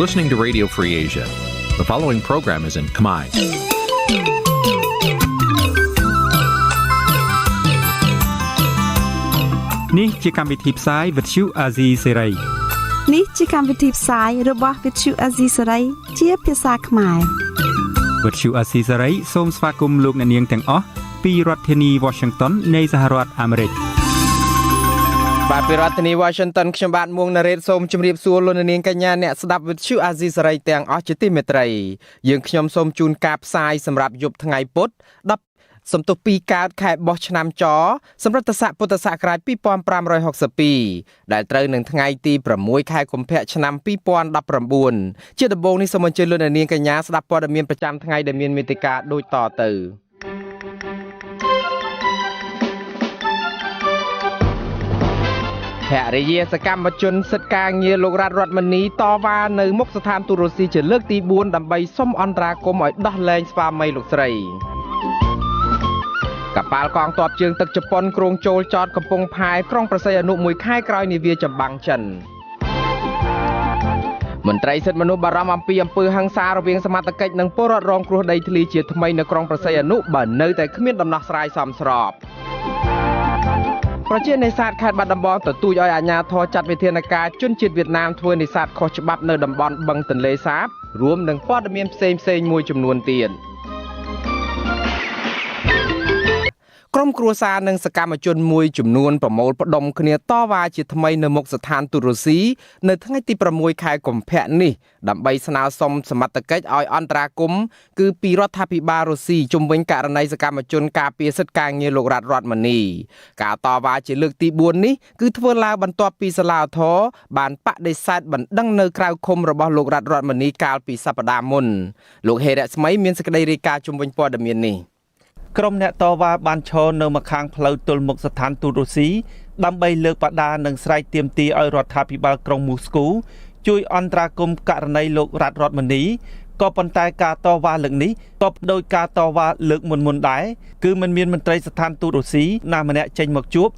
listening to Radio Free Asia. The following program is in Khmer. Nǐ chi càm bi tiệp xáy vệt chiu a zì sáy. Nǐ chi càm bi tiệp xáyរបស់វិទ្យុអាស៊ីសេរីជាភាសាខ្មែរវិទ្យុអាស៊ីសេរីសូមស្វាគមន៍លោកអ្នកនាងទាំងអស់ពីរដ្ឋធានី Washington នៃសហរដ្ឋអាមេរិកបាទពីរដ្ឋធានី Washington ខ្ញុំបាទមួងណារ៉េតសូមជម្រាបសួរលោកអ្នកនាងកញ្ញាអ្នកស្ដាប់វិទ្យុអាស៊ីសេរីទាំងអស់ជាទីមេត្រីយើងខ្ញុំសូមជូនការផ្សាយសម្រាប់យប់ថ្ងៃពុធសំទុះ2កើតខែបោះឆ្នាំចសម្រាប់ពុទ្ធសករាជ2562ដែលត្រូវនឹងថ្ងៃទី6ខែកុម្ភៈឆ្នាំ2019ជាដំបូងនេះសូមអញ្ជើញលោកអ្នកនាងកញ្ញាស្ដាប់ព័ត៌មានប្រចាំថ្ងៃដែលមានមេត្តាដូចតទៅភរិយាសកម្មជនសិទ្ធិការងារលោករដ្ឋមនីតវ៉ានៅមុខស្ថានទូតរុស្ស៊ីជាលើកទី4ដើម្បីសុំអន្តរាគមន៍ឲ្យដោះលែងស្វាមីលោកស្រីកប៉ាល់កងទ័ពជើងទឹកជប៉ុនគ្រងចូលចតកំពង់ផែក្រុងប្រស័យអនុ1ខែក្រោយនាវាចម្បាំងចិនមន្ត្រីសិទ្ធិមនុស្សបារម្ភអំពីអំពើហិង្សារវាងសមត្ថកិច្ចនិងពលរដ្ឋរងគ្រោះដីធ្លីជាថ្មីនៅក្រុងប្រស័យអនុបើនៅតែគ្មានដំណោះស្រាយសមស្របប្រជានេសាទខេត្តបាត់ដំបងទទូចឲ្យអាជ្ញាធរចាត់វិធានការជនជាតិវៀតណាមធ្វើនេសាទខុសច្បាប់នៅតំបន់បឹងទន្លេសាបរួមនឹងព័ត៌មានផ្សេងមួយចំនួនទៀតក្រុមគ្រួសារនិងសកម្មជនមួយចំនួនប្រមូលផ្ដុំគ្នាតវ៉ាជាថ្មីនៅមុខស្ថានទូតរុស្ស៊ីនៅថ្ងៃទី6ខែកុម្ភៈនេះដើម្បីស្នើសុំសមត្ថកិច្ចឲ្យអន្តរាគមន៍គឺពីរដ្ឋាភិបាលរុស្ស៊ីជំវិញករណីសកម្មជនការពារសិទ្ធិការងារលោករដ្ឋមនីការតវ៉ាជាលើកទី4នេះគឺធ្វើឡើងបន្ទាប់ពីសាលាឧទ្ធរបានបដិសេធបណ្ដឹងនៅក្រៅឃុំរបស់លោករដ្ឋមនីកាលពីសប្តាហ៍មុនលោកហេរ៉ាស្មីមានសេចក្តីរាយការណ៍ជំវិញព័ត៌មាននេះក្រុមអ្នកតវ៉ាបានឈរនៅម្ខាងផ្លូវទល់មុខស្ថានទូតរុស្ស៊ីដើម្បីលើកបដានិងស្រែកទាមទារឲ្យរដ្ឋាភិបាលក្រុងមូស្គូជួយអន្តរាគមន៍ករណីលោករដ្ឋមនីក៏ប៉ុន្តែការតវ៉ាលើកនេះក៏ដោយការតវ៉ាលើកមុនដែរគឺមិនមានមន្ត្រីស្ថានទូតរុស្ស៊ីណាម្នាក់ចេញមកជួប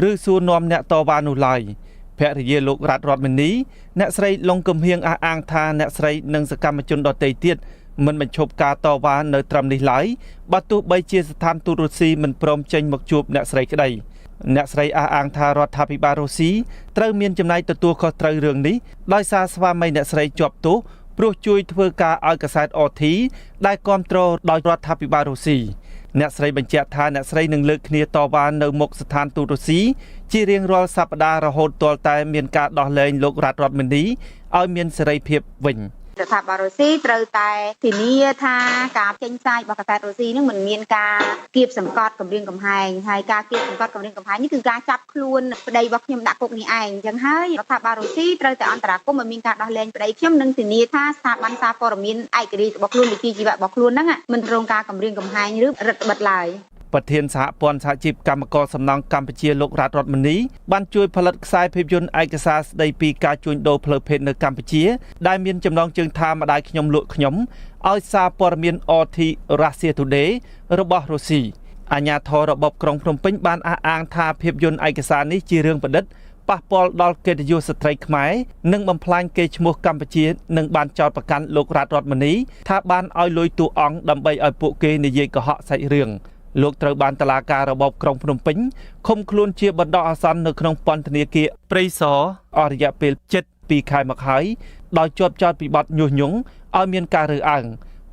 ឬសួរនាំអ្នកតវ៉ានោះឡើយភរិយាលោករដ្ឋមនីអ្នកស្រីលងកំហៀងអះអាងថាអ្នកស្រីនិងសកម្មជនដទៃទៀតមិនបញ្ឈប់ការតវ៉ានៅត្រឹមនេះឡើយបើទោះបីជាស្ថានទូតរុស្ស៊ីមិនព្រមចេញមកជួបអ្នកស្រីក្តីអ្នកស្រីអះអាងថារដ្ឋាភិបាលរុស្ស៊ីត្រូវមានចំណាយទទួលខុសត្រូវរឿងនេះដោយសារស្វាមីអ្នកស្រីជាប់ទោសព្រោះជួយធ្វើការឲ្យកាសែត RT ដែលគ្រប់គ្រងដោយរដ្ឋាភិបាលរុស្ស៊ីអ្នកស្រីបញ្ជាក់ថាអ្នកស្រីនឹងលើកគ្នាតវ៉ានៅមុខស្ថានទូតរុស្ស៊ីជារៀងរាល់សប្តាហ៍រហូតទាល់តែមានការដោះលែងលោករដ្ឋមនីឲ្យមានសេរីភាពវិញរដ្ឋាភិបាលរុស្ស៊ីត្រូវតែធានាថាការចេញផ្សាយរបស់កាសែតរុស្ស៊ីនឹងមិនមានការគៀបសង្កត់គម្រាមកំហែងហើយការគៀបសង្កត់គម្រាមកំហែងនេះគឺការចាប់ខ្លួនប្តីរបស់ខ្ញុំដាក់គុកនេះឯងអញ្ចឹងហើយរដ្ឋាភិបាលរុស្ស៊ីត្រូវតែអន្តរាគមន៍ឲ្យមានការដោះលែងប្តីខ្ញុំនិងធានាថាស្ថាប័នសារព័ត៌មានឯករាជ្យរបស់ខ្លួនវិជ្ជាជីវៈរបស់ខ្លួនហ្នឹងមិនរងការគម្រាមកំហែងឬរឹតបន្តឹងឡើយប្រធានសហព័ន្ធសហជីពកម្មករសំណង់កម្ពុជាលោករដ្ឋមនីបានជួយផលិតខ្សែភាពយន្តឯកសារស្ដីពីការជួញដូរផ្លូវភេទនៅកម្ពុជាដែលមានចំណងជើងថាម្ដាយខ្ញុំលក់ខ្ញុំឲ្យសារព័ត៌មាន RT Russia Today របស់រុស្ស៊ីអាជ្ញាធររបបក្រុងភ្នំពេញបានអះអាងថាភាពយន្តឯកសារនេះជារឿងប្រឌិតប៉ះពាល់ដល់កិត្តិយសស្ត្រីខ្មែរនិងបំផ្លាញកេរ្តិ៍ឈ្មោះកម្ពុជានិងបានចោទប្រកាន់លោករដ្ឋមនីថាបានឲ្យលុយតួអង្គដើម្បីឲ្យពួកគេនិយាយកុហកសាច់រឿងលោកត្រូវបានតុលាការរបបក្រុងភ្នំពេញឃុំខ្លួនជាបណ្ដោះអាសន្ននៅក្នុងពន្ធនាគារព្រៃសរអស់រយៈពេល7 ខែមកហើយដោយជាប់ចោទពីបទញុះញង់ឲ្យមានការរើសអើង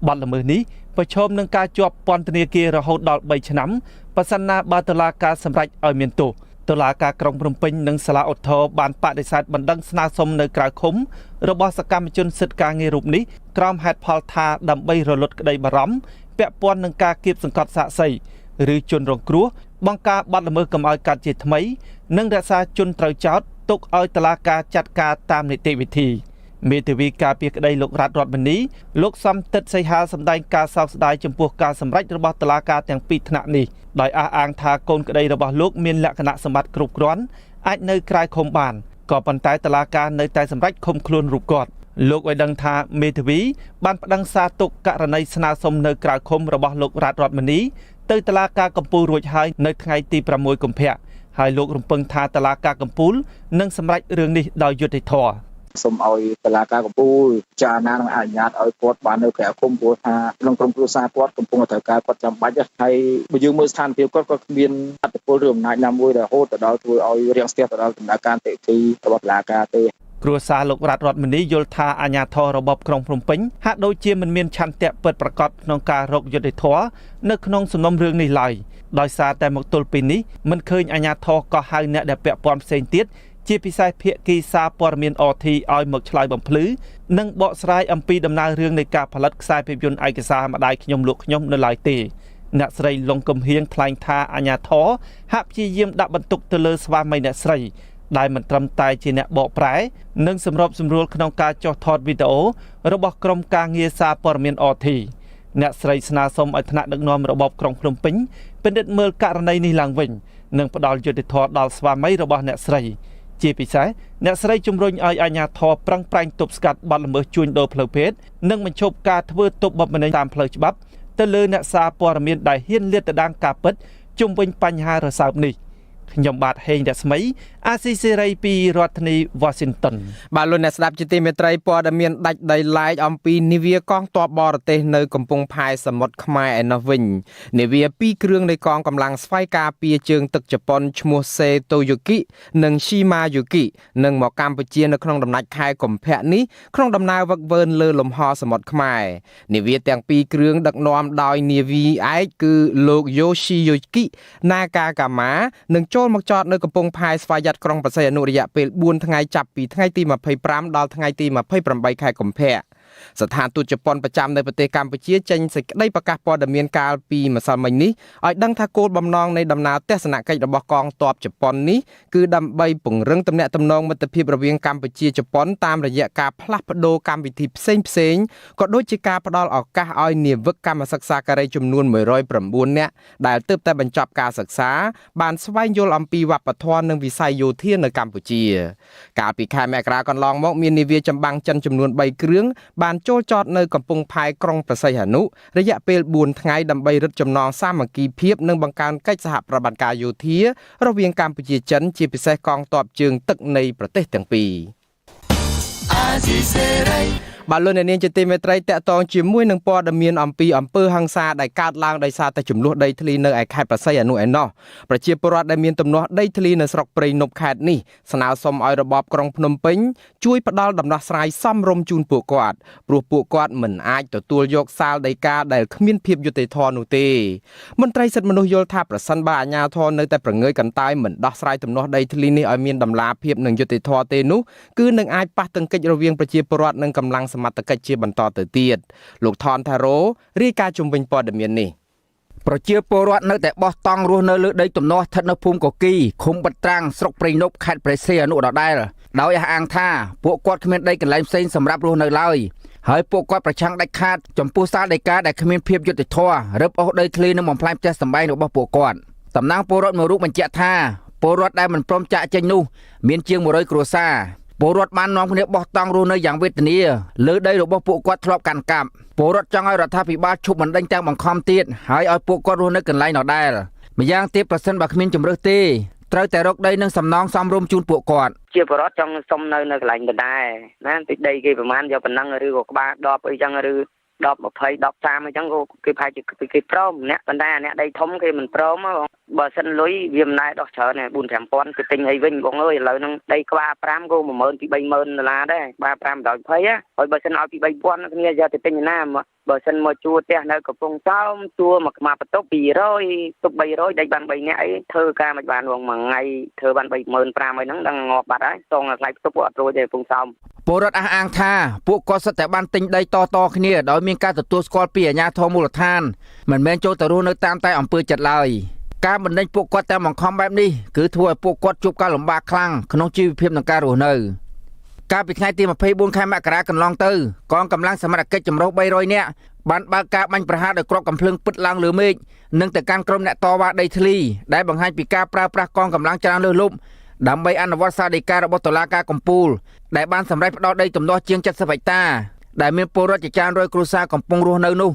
បទល្មើសនេះប្រឈមនឹងការជាប់ពន្ធនាគាររហូតដល់3ឆ្នាំប៉ះសិនណាបើតុលាការសម្រេចឲ្យមានទោសតុលាការក្រុងភ្នំពេញនិងសាលាឧទ្ធរបានបដិសេធបណ្ដឹងស្នើសុំនៅក្រៅឃុំរបស់សកម្មជនសិទ្ធិការងាររូបនេះក្រោមហេតុផលថាដើម្បីរលត់ក្តីបារម្ភពាក់ព័ន្ធនឹងការគៀបសង្កត់សាក្សីឬជនរងគ្រោះបង្ការបាត់ល្មើសកុំឲ្យកាត់ជាថ្មីនិងរក្សាជនត្រូវចោទទុកឲ្យតុលាការចាត់ការតាមនីតិវិធីមេធាវីការពារក្តីលោករដ្ឋមនីលោកសំទិតសីហាសម្ដែងការសោកស្ដាយចំពោះការសម្រេចរបស់តុលាការទាំងពីរថ្នាក់នេះដោយអះអាងថាកូនក្តីរបស់លោកមានលក្ខណៈសម្បត្តិគ្រប់គ្រាន់អាចនៅក្រៅឃុំបានក៏ប៉ុន្តែតុលាការនៅតែសម្រេចឃុំខ្លួនរូបគាត់លោកឲ្យដឹងថាមេធាវីបានប្តឹងសារទុកករណីស្នើសុំនៅក្រៅឃុំរបស់លោករដ្ឋមនីទៅតុលាការកំពូលរួចហើយនៅថ្ងៃទី6កុម្ភៈហើយលោករំពឹងថាតុលាការកំពូលនឹងសម្រេចរឿងនេះដោយយុត្តិធម៌ សូមឲ្យតុលាការកំពូលចារណានឹងអនុញ្ញាតឲ្យគាត់បាននៅក្រៅឃុំព្រោះថាក្នុងក្រុមគ្រួសារគាត់កំពុងត្រូវការគាត់ចាំបាច់ហើយបើយើងមើលស្ថានភាពគាត់ក៏គ្មានអធិបុលឬអំណាចណាមួយដែលរហូតទៅដល់ធ្វើឲ្យរាំងស្ទះទៅដល់ដំណើរការតេទីរបស់តុលាការទេគ្រួសារលោករតមនីយល់ថាអាជ្ញាធររបបក្រុងភ្នំពេញហាក់ដូចជាមិនមានឆន្ទៈពិតប្រាកដក្នុងការរកយុត្តិធម៌នៅក្នុងសំណុំរឿងនេះឡើយដោយសារតែមកទល់ពេលនេះមិនឃើញអាជ្ញាធរក៏ហៅអ្នកដែលពាក់ព័ន្ធផ្សេងទៀតជាពិសេសភាគីសារព័ត៌មាន RT ឲ្យមកឆ្លើយបំភ្លឺនិងបកស្រាយអំពីដំណើររឿងនៃការផលិតខ្សែភាពយន្តឯកសារម្ដាយខ្ញុំលោកខ្ញុំនៅឡើយទេអ្នកស្រីលងកំហៀងថ្លែងថាអាជ្ញាធរហាក់ព្យាយាមដាក់បន្ទុកទៅលើស្វាមីអ្នកស្រីដែលមិនត្រឹមតែជាអ្នកបកប្រែនិងសម្របសម្រួលក្នុងការចុះថតវីដេអូរបស់ក្រុមការងារសារព័ត៌មាន RT អ្នកស្រីស្នើសុំឲ្យថ្នាក់ដឹកនាំរបបក្រុងភ្នំពេញពិនិត្យមើលករណីនេះឡើងវិញនិងផ្ដល់យុត្តិធម៌ដល់ស្វាមីរបស់អ្នកស្រីជាពិសេសអ្នកស្រីជំរុញឲ្យអាជ្ញាធរប្រឹងប្រែងទប់ស្កាត់បទល្មើសជួញដូរផ្លូវភេទនិងបញ្ឈប់ការធ្វើទុកបុកម្នេញតាមផ្លូវច្បាប់ទៅលើអ្នកសារព័ត៌មានដែលហ៊ានលាតត្រដាងការពិតជុំវិញបញ្ហារសើបនេះខ្ញុំបាទហេងរស្មីអាស៊ីសេរីពីរដ្ឋធានី Washington បាទលោកអ្នកស្ដាប់ជាទីមេត្រីព័ត៌មានដាច់ដីឡែកអំពីនាវាកងទ័ពបរទេសនៅកំពង់ផែសមុទ្រខ្មែរឯណោះវិញនាវា2គ្រឿងនៃកងកម្លាំងស្វ័យការពារជើងទឹកជប៉ុនឈ្មោះសេតូយូគីនិងឈីម៉ាយូគីនឹងមកកម្ពុជានៅក្នុងដំណាច់ខែកុម្ភៈនេះក្នុងដំណើរវឹកវើលើលំហសមុទ្រខ្មែរនាវាទាំង2គ្រឿងដឹកនាំដោយនាវីឯកគឺលោកយូស៊ីយូគីណាកាកាម៉ានិងចូលមកចតនៅកំពង់ផែស្វយ័តក្រុងបរសៃអនុរយៈពេល4ថ្ងៃចាប់ពីថ្ងៃទី25ដល់ថ្ងៃទី28ខែកុម្ភៈស្ថានទូតជប៉ុនប្រចាំនៅប្រទេសកម្ពុជាចេញសេចក្តីប្រកាសព័ត៌មានកាលពីម្សិលមិញនេះឲ្យដឹងថាគោលបំណងនៃដំណើរទស្សនកិច្ចរបស់កងទ័ពជប៉ុននេះគឺដើម្បីពង្រឹងទំនាក់ទំនងមិត្តភាពរវាងកម្ពុជាជប៉ុនតាមរយៈការផ្លាស់ប្ដូរកម្មវិធីផ្សេងៗក៏ដូចជាការផ្ដល់ឱកាសឲ្យនាវិកកម្មសិក្សាការីចំនួន109នាក់ដែលទើបតែបញ្ចប់ការសិក្សាបានស្វែងយល់អំពីវប្បធម៌និងវិស័យយោធានៅកម្ពុជាកាលពីខែមករាកន្លងមកមាននាវាចម្បាំងចិនចំនួន3គ្រឿងបានចូលចតនៅកំពង់ផែក្រុងព្រះសីហនុរយៈពេល4ថ្ងៃដើម្បីរឹតចំណងសាមគ្គីភាពនិងបង្កើនកិច្ចសហប្រតិបត្តិការយោធារវាងកម្ពុជាចិនជាពិសេសកងទ័ពជើងទឹកនៃប្រទេសទាំងពីរបាទលោកអ្នកនាងជាទីមេត្រីតកតងជាមួយនឹងព័ត៌មានអំពីអំពើហិង្សាដែលកើតឡើងដោយសារតែចំនួនដីធ្លីនៅឯខេត្តព្រះសីហនុឯណោះប្រជាពលរដ្ឋដែលមានទំនាស់ដីធ្លីនៅស្រុកព្រៃនប់ខេត្តនេះស្នើសុំឲ្យរបបក្រុងភ្នំពេញជួយផ្ដល់ដំណោះស្រាយសមរម្យជូនពួកគាត់ព្រោះពួកគាត់មិនអាចទទួលយកសាលដីកាដែលគ្មានភាពយុត្តិធម៌នោះទេមន្ត្រីសិទ្ធិមនុស្សយល់ថាប្រសិនបើអាជ្ញាធរនៅតែប្រងើយកន្តើយមិនដោះស្រាយទំនាស់ដីធ្លីនេះឲ្យមានតម្លាភាពនិងយុត្តិធម៌ទេនោះគឺនឹងអាចប៉ះទង្គិចរវាងប្រជាពលរដ្ឋនិងកម្លាំងសមត្ថកិច្ចជាបន្តទៅទៀតលោកថនថារ៉ូរាយការណ៍ជុំវិញព័ត៌មាននេះប្រជាពលរដ្ឋនៅតែបោះតង់រស់នៅលើដីទំនាស់ស្ថិតនៅភូមិកគីឃុំបាត់ត្រាំងស្រុកព្រៃនប់ខេត្តព្រះសីហនុដដែលដោយអះអាងថាពួកគាត់គ្មានដីកន្លែងផ្សេងសម្រាប់រស់នៅឡើយហើយពួកគាត់ប្រឆាំងដាច់ខាតចំពោះសាលដីកាដែលគ្មានភាពយុត្តិធម៌រឹបអូសដីធ្លីនិងបំផ្លាញផ្ទះសម្បែងរបស់ពួកគាត់តំណាងពលរដ្ឋមួយរូបបញ្ជាក់ថាពលរដ្ឋដែលមិនព្រមចាក់ចេញនោះមានជាង100គ្រួសារពលរដ្ឋបាននាំគ្នាបោះតង់រស់នៅយ៉ាងវេទនាលើដីរបស់ពួកគាត់ធ្លាប់កាន់កាប់ពលរដ្ឋចង់ឲ្យរដ្ឋាភិបាលឈប់បណ្តេញទាំងបង្ខំទៀតហើយឲ្យពួកគាត់រស់នៅកន្លែងដដែលម្យ៉ាងទៀតប្រសិនបើគ្មានជំរើសទេត្រូវតែរកដីនិងសំណងសមរម្យជូនពួកគាត់ជាបរិវត្តចង់សុំនៅកន្លែងដដែលណាតិចដីគេប្រហែលយកប៉ុណ្ណឹងឬក៏ក្បាល10អីចឹងឬ10 20 10 30អញ្ចឹងក៏គេប្រហែលជាគេព្រមអ្នកប៉ុន្តែអ្នកដីធំគេមិនព្រមបើសិនលុយវាមិនដែរដោះច្រើន4-5ពាន់គេទិញអីវិញបងអើយឥឡូវហ្នឹងដីក្បាល5ក៏10000 ពី$30000ដែរក្បាល5 120ហើយបើសិនឲ្យពី3000គ្នាយកទៅទិញណាបើសិនមកជួផ្ទះនៅកំពង់សោមជួមកខ្មាបន្ទប់200ទុក300ដេកបាន3នាក់អីធ្វើការមិនបានមួយថ្ងៃធ្វើបាន35000អីហ្នឹងដឹងងាប់បាត់ហើយសងថ្លៃផ្ទប់អត់រួចទេកំពង់សោមពលរដ្ឋអះអាងថាពួកគាត់សុទ្ធតែបានទិញដីតគ្នាដោយមានការទទួលស្គាល់ពីអាជ្ញាធរមូលដ្ឋានមិនមែនចូលទៅរស់នៅតាមតែអំពើចិត្តឡើយការបណ្ដេញពួកគាត់តាមបង្ខំបែបនេះគឺធ្វើឲ្យពួកគាត់ជួបការលំបាកខ្លាំងក្នុងជីវភាពនិងការរស់នៅកាលពីថ្ងៃទី24ខែមករាកន្លងទៅកងកម្លាំងសមត្ថកិច្ចចម្រុះ300នាក់បានបើកការបាញ់ប្រហារដោយគ្រាប់កាំភ្លើងពិតឡើងលើមេឃនិងទៅកាន់ក្រុមអ្នកតវ៉ាដីធ្លីដែលបង្ហាញពីការប្រើប្រាស់កងកម្លាំងច្រើនលើសលប់ដើម្បីអនុវត្តសាលដីការបស់តុលាការកំពូលដែលបានសម្រេចផ្ដោតដីទំនាស់ជាង70ហិកតាដែលមានពលរដ្ឋជាច្រើនរយគ្រួសារកំពុងរស់នៅនោះ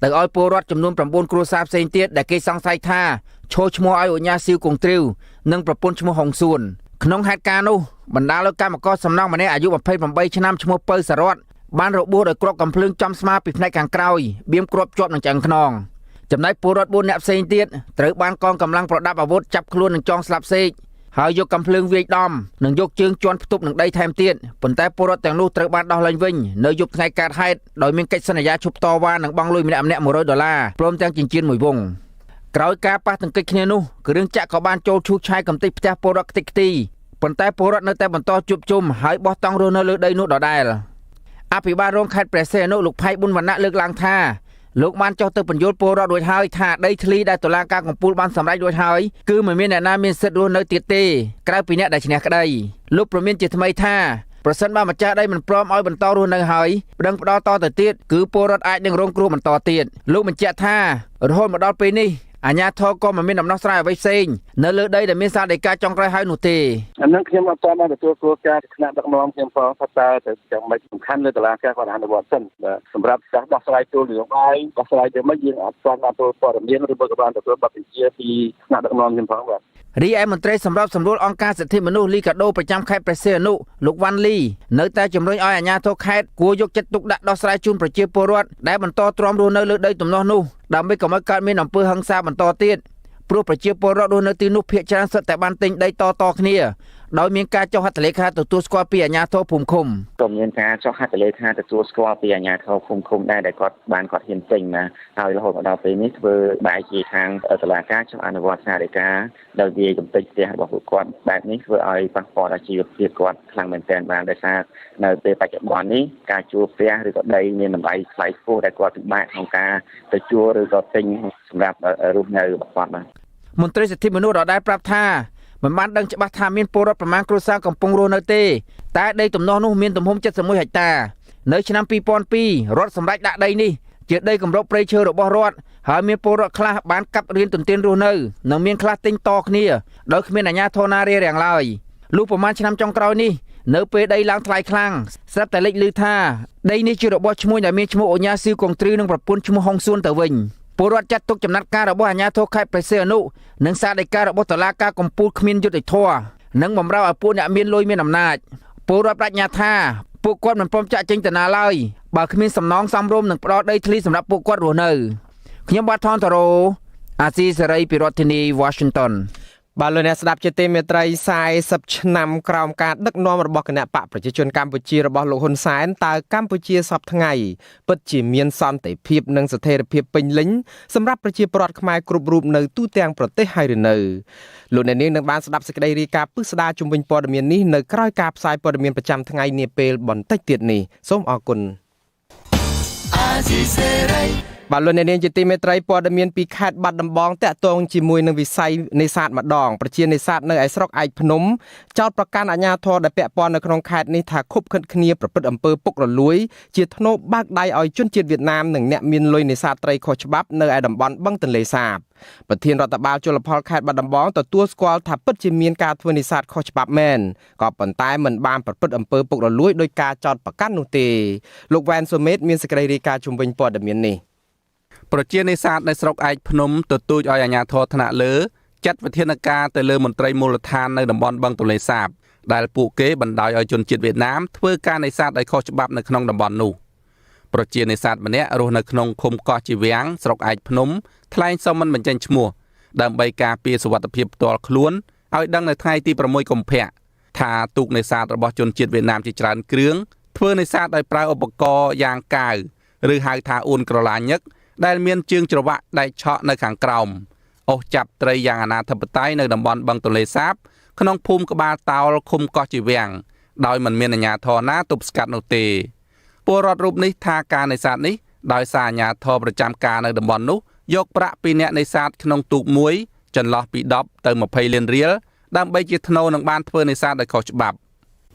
ទៅឲ្យពលរដ្ឋចំនួន9គ្រួសារផ្សេងទៀតដែលគេសង្ស័យថាឈរឈ្មោះឲ្យអញ្ញាស៊ីវគង្ទ្រីវនិងប្រពន្ធឈ្មោះហុងសួន ក្នុងហេតុការណ៍នោះបណ្ដាលឲ្យកម្មករសំណង់ម្នាក់អាយុ28ឆ្នាំឈ្មោះពៅសរតបានរបួសដោយគ្រាប់កាំភ្លើងចំស្មាពីផ្នែកខាងក្រោយបៀមគ្រាប់ជាប់នឹងឆ្អឹងខ្នងចំណែកពលរដ្ឋ4នាក់ផ្សេងទៀតត្រូវបានកងកម្លាំងប្រដាប់អាវុធចាប់ខ្លួននិងចងស្លាប់សេកហើយយកកាំភ្លើងវាយដំនិងយកជើងជន់ផ្ទុកនឹងដីថែមទៀតប៉ុន្តែពលរដ្ឋទាំងនោះត្រូវបានដោះលែងវិញនៅយប់ថ្ងៃកើតហេតុដោយមានកិច្ចសន្យាឈប់តវ៉ានិងបង់លុយម្នាក់ៗ$100ព្រមទាំងចិញ្ចៀនមួយវងក្រោយការប៉ះទង្គិចគ្នានោះគ្រឿងចាក់ក៏បានចូលឈូសឆាយកំទេចផ្ទះពលរដ្ឋខ្ទេចខ្ទីប៉ុន្តែពលរដ្ឋនៅតែបន្តជួបជុំហើយបោះតង់រស់នៅលើដីនោះដដែលអភិបាលរងខេត្តព្រះសីហនុលោកផៃប៊ុនវណ្ណៈលើកឡើងថាលោកបានចុះទៅបញ្យល់ពលរដ្ឋរួចហើយថាដីធ្លីដែលតុលាការកំពូលបានសម្រេចរួចហើយគឺមិនមានអ្នកណាមានសិទ្ធិរស់នៅទៀតទេក្រៅពីអ្នកដែលឈ្នះក្តីលោកប្រមានជាថ្មីថាប្រសិនបើម្ចាស់ដីមិនព្រមឲ្យបន្តរស់នៅហើយប្តឹងផ្ដាល់តទៅទៀតគឺពលរដ្ឋអាចនឹងរងគ្រោះបន្តទៀតលោកបញ្ជាក់ថារហូតមកដល់ពេលនេះអាជ្ញាធរក៏មិនមានដំណោះស្រាយអ្វីផ្សេងនៅលើដីដែលមានសារដីកាចុងក្រោយហើយនោះទេអានឹងខ្ញុំអត់បានទទួលស្គាល់ការថ្នាក់ដឹកនាំខ្ញុំផងថាតើចាំមិនសំខាន់លើតុលាការគាត់អនុវត្តសិនសម្រាប់ការដោះស្រាយទូលនយោបាយដោះស្រាយទៅមិនយើងអត់ស្គាល់បានពលព័ត៌មានឬក៏បានទទួលបទបញ្ជាពីថ្នាក់ដឹកនាំខ្ញុំផងបាទរីឯមន្ត្រីសម្របសម្រួលអង្គការសិទ្ធិមនុស្សលីកាដូប្រចាំខេត្តព្រះសីហនុលោកវ៉ាន់លីនៅតែជំរុញឲ្យអាជ្ញាធរខេត្តគួរយកចិត្តទុកដាក់ដោះស្រាយជូនប្រជាពលរដ្ឋដែលបន្តទ្រាំរស់នៅលើដីទំនាស់នោះដើម្បីកុំឲ្យកើតមានអំពើហិង្សាបន្តទៀតព្រោះប្រជាពលរដ្ឋរស់នៅទីនោះភាគច្រើនសុទ្ធតែបានទិញដីតគ្នាដោយមានការចុះហត្ថលេខាទទួលស្គាល់ពីអាជ្ញាធរភូមិឃុំក៏មានការចុះហត្ថលេខាទទួលស្គាល់ពីអាជ្ញាធរភូមិឃុំដែរដែលគាត់ហ៊ានទិញណាហើយរហូតដល់ពេលនេះធ្វើបែរជាខាងតុលាការចុះអនុវត្តសារដីកាដោយវាយកំទេចផ្ទះរបស់ពួកគាត់បែបនេះធ្វើឲ្យប៉ះពាល់ដល់ជីវភាពគាត់ខ្លាំងមែនទែនបានដោយសារនៅពេលបច្ចុប្បន្ននេះការជួលផ្ទះឬក៏ដីមានតម្លៃថ្លៃខ្ពស់ដែលគាត់ពិបាកក្នុងការទៅជួលឬក៏ទិញសម្រាប់រស់នៅរបស់គាត់បាទមន្ត្រីសិទ្ធិមនុស្សដែលប្រាប់ថាមិនបានដឹងច្បាស់ថាមានពលរដ្ឋប្រមាណគ្រួសារកំពុងរស់នៅទេតែដីទំនាស់នោះមានទំហំ71ហិកតានៅឆ្នាំ2002រដ្ឋសម្រេចដាក់ដីនេះជាដីគម្របព្រៃឈើរបស់រដ្ឋហើយមានពលរដ្ឋខ្លះបានកាប់រៀនទន្ទ្រានរស់នៅនិងមានខ្លះទិញតគ្នាដោយគ្មានអាជ្ញាធរណារារាំងឡើយលុះប្រមាណឆ្នាំចុងក្រោយនេះនៅពេលដីឡើងថ្លៃខ្លាំងស្រាប់តែលេចឮថាដីនេះជារបស់ឈ្មួញដែលមានឈ្មោះអូញ៉ាស៊ីវកុងទ្រីនិងប្រពន្ធឈ្មោះហុងសួនទៅវិញពលរដ្ឋចាត់ទុកចំណាត់ការរបស់អាជ្ញាធរខេត្តព្រះសីហនុនិងសារដីការបស់តុលាការកំពូលគ្មានយុត្តិធម៌និងបំរើឲ្យពួកអ្នកមានលុយមានអំណាចពលរដ្ឋប្រាជ្ញាថាពួកគាត់មិនព្រមចាក់ចេញទៅណាឡើយបើគ្មានសំណងសមរម្យនឹងផ្ដល់ដីធ្លីសម្រាប់ពួកគាត់រស់នៅខ្ញុំបាទថនតារ៉ូអាស៊ីសេរីពីរដ្ឋធានី Washington បាទលោកអ្នកស្ដាប់ជាទីមេត្រី40ឆ្នាំក្រោមការដឹកនាំរបស់គណៈបកប្រជាជនកម្ពុជារបស់លោកហ៊ុនសែនតើកម្ពុជាសពថ្ងៃពិតជាមានសន្តិភាពនិងស្ថិរភាពពេញលេញសម្រាប់ប្រជាពលរដ្ឋខ្មែរគ្រប់រូបនៅទូទាំងប្រទេសហើយឬនៅលោកអ្នកនាងនឹងបានស្ដាប់សេចក្តីរាយការណ៍ពិស្ដារជុំវិញព័ត៌មាននេះនៅក្រោយការផ្សាយព័ត៌មានប្រចាំថ្ងៃនាពេលបន្តិចទៀតនេះសូមអរគុណបាទលោកអ្នកនាងជាទីមេត្រីព័ត៌មានពីខេត្តបាត់ដំបងតាក់ទងជាមួយនឹងវិស័យនេសាទម្ដងប្រជានេសាទនៅឯស្រុកឯកភ្នំចោទប្រកាន់អាជ្ញាធរដែលពាក់ព័ន្ធនៅក្នុងខេត្តនេះថាខុបខិតគ្នាប្រព្រឹត្តអំពើពុករលួយជាធ្នូបើកដៃឲ្យជនជាតិវៀតណាមនិងអ្នកមានលុយនេសាទត្រីខុសច្បាប់នៅឯតំបន់បឹងទន្លេសាបប្រធានរដ្ឋបាលជលផលខេត្តបាត់ដំបងទទួលស្គាល់ថាពិតជាមានការធ្វើនេសាទខុសច្បាប់មែនក៏ប៉ុន្តែមិនបានប្រព្រឹត្តអំពើពុករលួយដោយការចោទប្រកាន់នោះទេលោកវ៉ែនសូមេតមានសេចក្តីរាយការណ៍ជុំវិញព័ត៌មាននេះប្រជានេសាទនៅស្រុកឯកភ្នំទទូចឲ្យអាជ្ញាធរថ្នាក់លើចាត់វិធានការទៅលើមន្ត្រីមូលដ្ឋាននៅតំបន់បឹងទន្លេសាបដែលពួកគេបណ្ដោយឲ្យជនជាតិវៀតណាមធ្វើការនេសាទដោយខុសច្បាប់នៅក្នុងតំបន់នោះប្រជានេសាទម្នាក់រស់នៅក្នុងឃុំកោះជីវាំងស្រុកឯកភ្នំថ្លែងសុំមិនបញ្ចេញឈ្មោះដើម្បីការពារសុវត្ថិភាពផ្ទាល់ខ្លួនឲ្យដឹងនៅថ្ងៃទី6កុម្ភៈថាទូកនេសាទរបស់ជនជាតិវៀតណាមជាច្រើនគ្រឿងធ្វើនេសាទដោយប្រើឧបករណ៍យ៉ាងកាវឬហៅថាអ៊ូនក្រឡាញឹកដែលមានជើងច្រវាក់ដែកឆក់នៅខាងក្រោមអូសចាប់ត្រីយ៉ាងអនាធិបតេយ្យនៅតំបន់បឹងទន្លេសាបក្នុងភូមិក្បាលតោលឃុំកោះជីវាំងដោយមិនមានអាជ្ញាធរណាទប់ស្កាត់នោះទេពលរដ្ឋរូបនេះថាការនេសាទនេះដោយសារអាជ្ញាធរប្រចាំការនៅតំបន់នោះយកប្រាក់ពីអ្នកនេសាទក្នុងទូកមួយចន្លោះពី10ទៅ20លានរៀលដើម្បីជាថ្នូរនឹងបានធ្វើនេសាទដោយខុសច្បាប់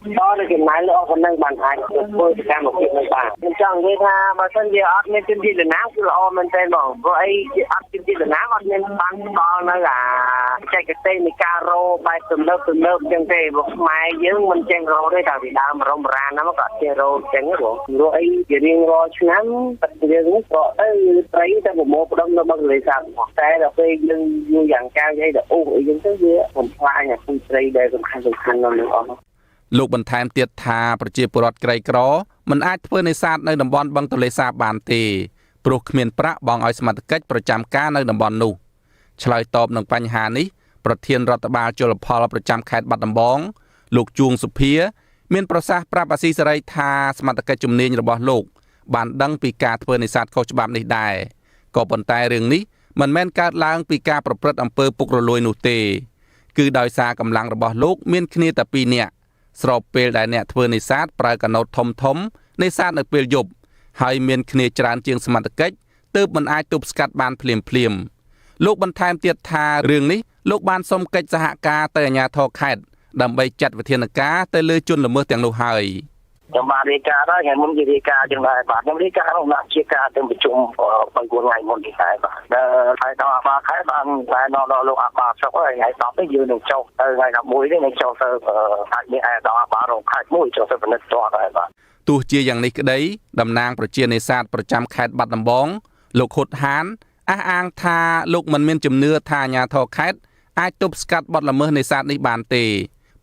ដល់នៅចំណាយលើអស់ប៉ុណ្ណឹងបានអាចធ្វើសកម្មភាពនេះបានខ្ញុំចង់និយាយថាបើសិនជាអត់មានជំនឿណាគឺល្អមែនទេបងព្រោះអីជាអត់ជំនឿណាអត់មានបានដល់នៅបច្ចេកទេសនៃការរោបែបទំនើបអញ្ចឹងទេព្រោះខ្មែរយើងមិនចេះរោទេតែពីដើមរំរានហ្នឹងក៏ចេះរោអញ្ចឹងបងព្រោះអីជារៀងរាល់ឆ្នាំយើងនេះក៏ទៅត្រីតែប្រមូលផ្ដុំនៅបឹងទន្លេសាបតែដល់ពេលយើងយូរយ៉ាងកាលអីដល់អូសអីចឹងទៅវាបំផ្លាញអាគុយត្រីដែលសំខាន់នៅនឹងអស់លោកបន្ថែមទៀតថាប្រជាពលរដ្ឋក្រីក្រមិនអាចធ្វើនេសាទនៅតំបន់បឹងទន្លេសាបបានទេព្រោះគ្មានប្រាក់បង់ឲ្យសមត្ថកិច្ចប្រចាំការនៅតំបន់នោះឆ្លើយតបនឹងបញ្ហានេះប្រធានរដ្ឋបាលជលផលប្រចាំខេត្តបាត់ដំបងលោកជួងសុភាមានប្រសាសន៍ប្រាប់អាស៊ីសេរីថាសមត្ថកិច្ចជំនាញរបស់លោកបានដឹងពីការធ្វើនេសាទខុសច្បាប់នេះដែរក៏ប៉ុន្តែរឿងនេះមិនមែនកើតឡើងពីការប្រព្រឹត្តអំពើពុករលួយនោះទេគឺដោយសារកម្លាំងរបស់លោកមានគ្នាតែ2នាក់ស្របពេលដែលអ្នកធ្វើនេសាទប្រើកាណូតធំនេសាទនៅពេលយប់ហើយមានគ្នាច្រើនជាងសមត្ថកិច្ចទើបមិនអាចទប់ស្កាត់បានភ្លាមលោកបន្ថែមទៀតថារឿងនេះលោកបានសុំកិច្ចសហការទៅអាជ្ញាធរខេត្តដើម្បីចាត់វិធានការទៅលើជនល្មើសទាំងនោះហើយខ្ញុំបានរាយការណ៍ដែរថ្ងៃមុនជារាយការណ៍ចឹងដែរបាទខ្ញុំរាយការណ៍ក្នុងនាជាការទៅប្រជុំ3 4ថ្ងៃមុននេះដែរបាទហើយដល់អាបាខែបានតែដល់លោកអាបាចុះហើយថ្ងៃ10នេះយើងនឹងចុះទៅថ្ងៃ11នេះនឹងចុះទៅអាចមានដល់អាបារងខេត្តមួយចុះទៅពិនិត្យផ្ទាល់ដែរបាទទោះជាយ៉ាងនេះក្តីតំណាងប្រជានេសាទប្រចាំខេត្តបាត់ដំបងលោកហ៊ុតហានអះអាងថាលោកមិនមានជំនឿថាអាជ្ញាធរខេត្តអាចទប់ស្កាត់បទល្មើសនេសាទនេះបានទេ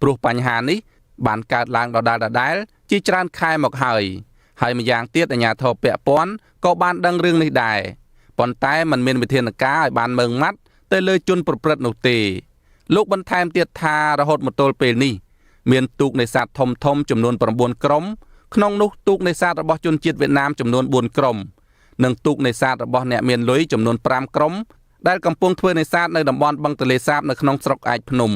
ព្រោះបញ្ហានេះបានកើតឡើងដដែលជាច្រើនខែមកហើយម្យ៉ាងទៀតអាជ្ញាធរពាក់ព័ន្ធក៏បានដឹងរឿងនេះដែរប៉ុន្តែมันមានវិធានការឲ្យបានម៉ឺងម៉ាត់ទៅលើជនប្រព្រឹត្តនោះទេលោកបន្ថែមទៀតថារហូតមកទល់ពេលនេះមានទូកនេសាទធំចំនួន9ក្រុមក្នុងនោះទូកនេសាទរបស់ជនជាតិវៀតណាមចំនួន4ក្រុមនិងទូកនេសាទរបស់អ្នកមានលុយចំនួន5ក្រុមដែលកំពុងធ្វើនេសាទនៅតំបន់បឹងទន្លេសាបនៅក្នុងស្រុកឯកភ្នំ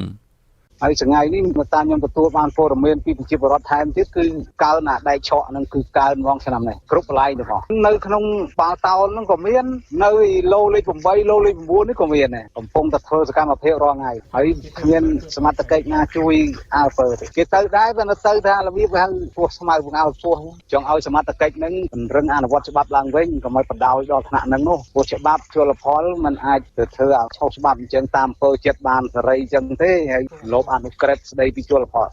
ហើយថ្ងៃនេះមកតាមខ្ញុំទទួលបានព័ត៌មានពីប្រជាពលរដ្ឋថែមទៀតគឺកើនអាដែកឆក់ហ្នឹងគឺកើនហ្មងឆ្នាំនេះគ្រប់កន្លែងទាំងអស់នៅក្នុងបាល់តោនហ្នឹងក៏មាននៅឡូលេខ8ឡូលេខ9នេះក៏មានដែរកំពុងតែធ្វើសកម្មភាពរាល់ថ្ងៃហើយគ្មានសមត្ថកិច្ចណាជួយអើពើទេគេទៅដែរតែនៅទៅថារបៀបហៅពោះស្មៅបង្អើពោះចង់ឲ្យសមត្ថកិច្ចហ្នឹងពង្រឹងអនុវត្តច្បាប់ឡើងវិញកុំឲ្យបដ ாய் ដល់ថ្នាក់ហ្នឹងនោះព្រោះច្បាប់ជលផលมันអាចទៅធ្វើឲ្យខុសច្បាប់អញ្ចឹងតាមពើចិត្តបានសេរីអញ្ចឹងទេហើយលោកអនុក្រឹត្យស្ដីពីជលផល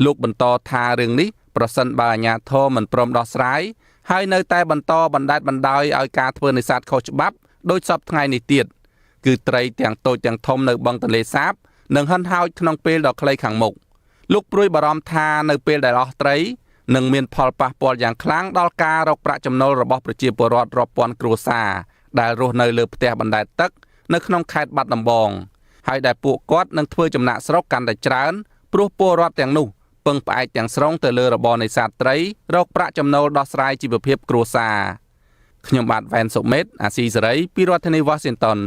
លោកបន្តថារឿងនេះប្រសិនបើអាជ្ញាធរមិនព្រមដោះស្រាយហើយនៅតែបន្តបណ្តែតបណ្តោយឲ្យការធ្វើនេសាទខុសច្បាប់ដោយសពថ្ងៃនេះទៀតគឺត្រីទាំងតូចទាំងធំនៅបឹងទន្លេសាបនឹងហិនហោចក្នុងពេលដ៏ខ្លីខាងមុខលោកព្រួយបារម្ភថានៅពេលដែលអស់ត្រីនឹងមានផលប៉ះពាល់យ៉ាងខ្លាំងដល់ការរកប្រាក់ចំណូលរបស់ប្រជាពលរដ្ឋរាប់ពាន់គ្រួសារដែលរស់នៅលើផ្ទះបណ្តែតទឹកនៅក្នុងខេត្តបាត់ដំបងហើយដែលពួកគាត់នឹងធ្វើចំណាក់ស្រុកកាន់តែច្រើនព្រោះពលរដ្ឋទាំងនោះពឹងផ្អែកទាំងស្រុងទៅលើរបរនេសាទត្រីរកប្រាក់ចំណូលដោះស្រាយជីវភាពគ្រួសារខ្ញុំបាទវ៉ែនសុមេតអាស៊ីសេរីពីរដ្ឋធានី Washington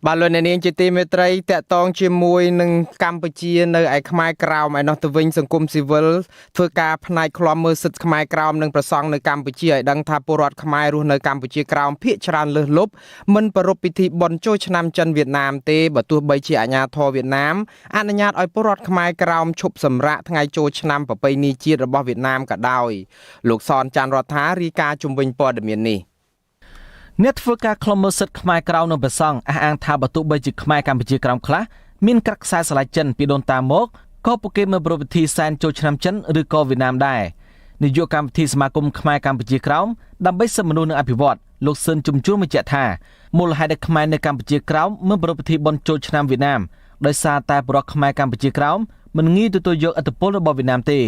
បាទលោកអ្នកនាងជាទីមេត្រីតកតងជាមួយនឹងកម្ពុជានៅឯខ្មែរក្រោមឯនោះទៅវិញសង្គមស៊ីវិលធ្វើការផ្នែកឃ្លាំមើលសិទ្ធិខ្មែរក្រោមនិងប្រសង់នៅកម្ពុជាឲ្យដឹងថាពលរដ្ឋខ្មែររស់នៅកម្ពុជាក្រោមភាគច្រើនលើសលប់មិនប្រារព្ធពិធីបុណ្យចូលឆ្នាំចិនវៀតណាមទេបើទោះបីជាអាជ្ញាធរវៀតណាមអនុញ្ញាតឲ្យពលរដ្ឋខ្មែរក្រោមឈប់សម្រាកថ្ងៃចូលឆ្នាំប្រពៃណីជាតិរបស់វៀតណាមក៏ដោយលោកសនច័ន្ទរដ្ឋារាយការណ៍ជំវិញព័ត៌មាននេះអ្នកធ្វើការឃ្លាំមើលសិទ្ធិខ្មែរក្រៅនៅប្រសង់អះអាងថាបើទោះបីជាខ្មែរកម្ពុជាក្រៅខ្លះមានក្រាក់ខ្សែស្រឡាយចិនពីដូនតាមកក៏ពួកគេមិនប្រពៃពិធីសែនចូលឆ្នាំចិនឬក៏វៀតណាមដែរនាយកកម្មវិធីសមាគមខ្មែរកម្ពុជាក្រៅដើម្បីសិទ្ធិមនុស្សនិងអភិវឌ្ឍលោកស៊ិនជំជួនបញ្ជាក់ថាមូលហេតុដែលខ្មែរនៅកម្ពុជាក្រៅមិនប្រពៃពិធីបុណ្យចូលឆ្នាំវៀតណាមដោយសារតែបរិបទខ្មែរកម្ពុជាក្រៅមិនងាយទទួលយកឥទ្ធិពលរបស់វៀតណាមទេ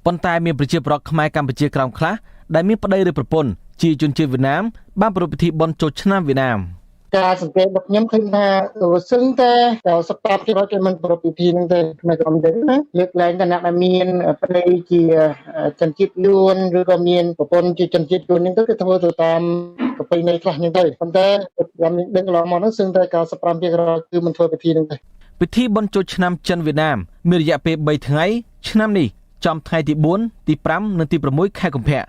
ប៉ុន្តែមានប្រជាពលរដ្ឋខ្មែរកម្ពុជាក្រៅខ្លះដែលមានប្តីឬប្រពន្ធជាជនជាតិវៀតណាមបានប្រពៃពិធីបុណ្យចូលឆ្នាំវៀតណាមការសង្កេតរបស់ខ្ញុំឃើញថាសឹងតែសប្តាហ៍ទី1មិនប្រពៃពិធីនឹងទេក្នុងក្រុមយើងណាលើកឡើងថាអ្នកដែលមានប្តីជាជនជាតិយួនឬក៏មានប្រពន្ធជាជនជាតិយួនហ្នឹងទៅគឺធ្វើទៅតាមប្រពៃណីខ្លះហ្នឹងទៅប៉ុន្តែខ្ញុំដឹងកន្លងមកហ្នឹងសឹងតែ95%គឺមិនធ្វើពិធីហ្នឹងទេពិធីបុណ្យចូលឆ្នាំចិនវៀតណាមមានរយៈពេល3ថ្ងៃឆ្នាំនេះចំថ្ងៃទី4ទី5និងទី6ខែកុម្ភៈ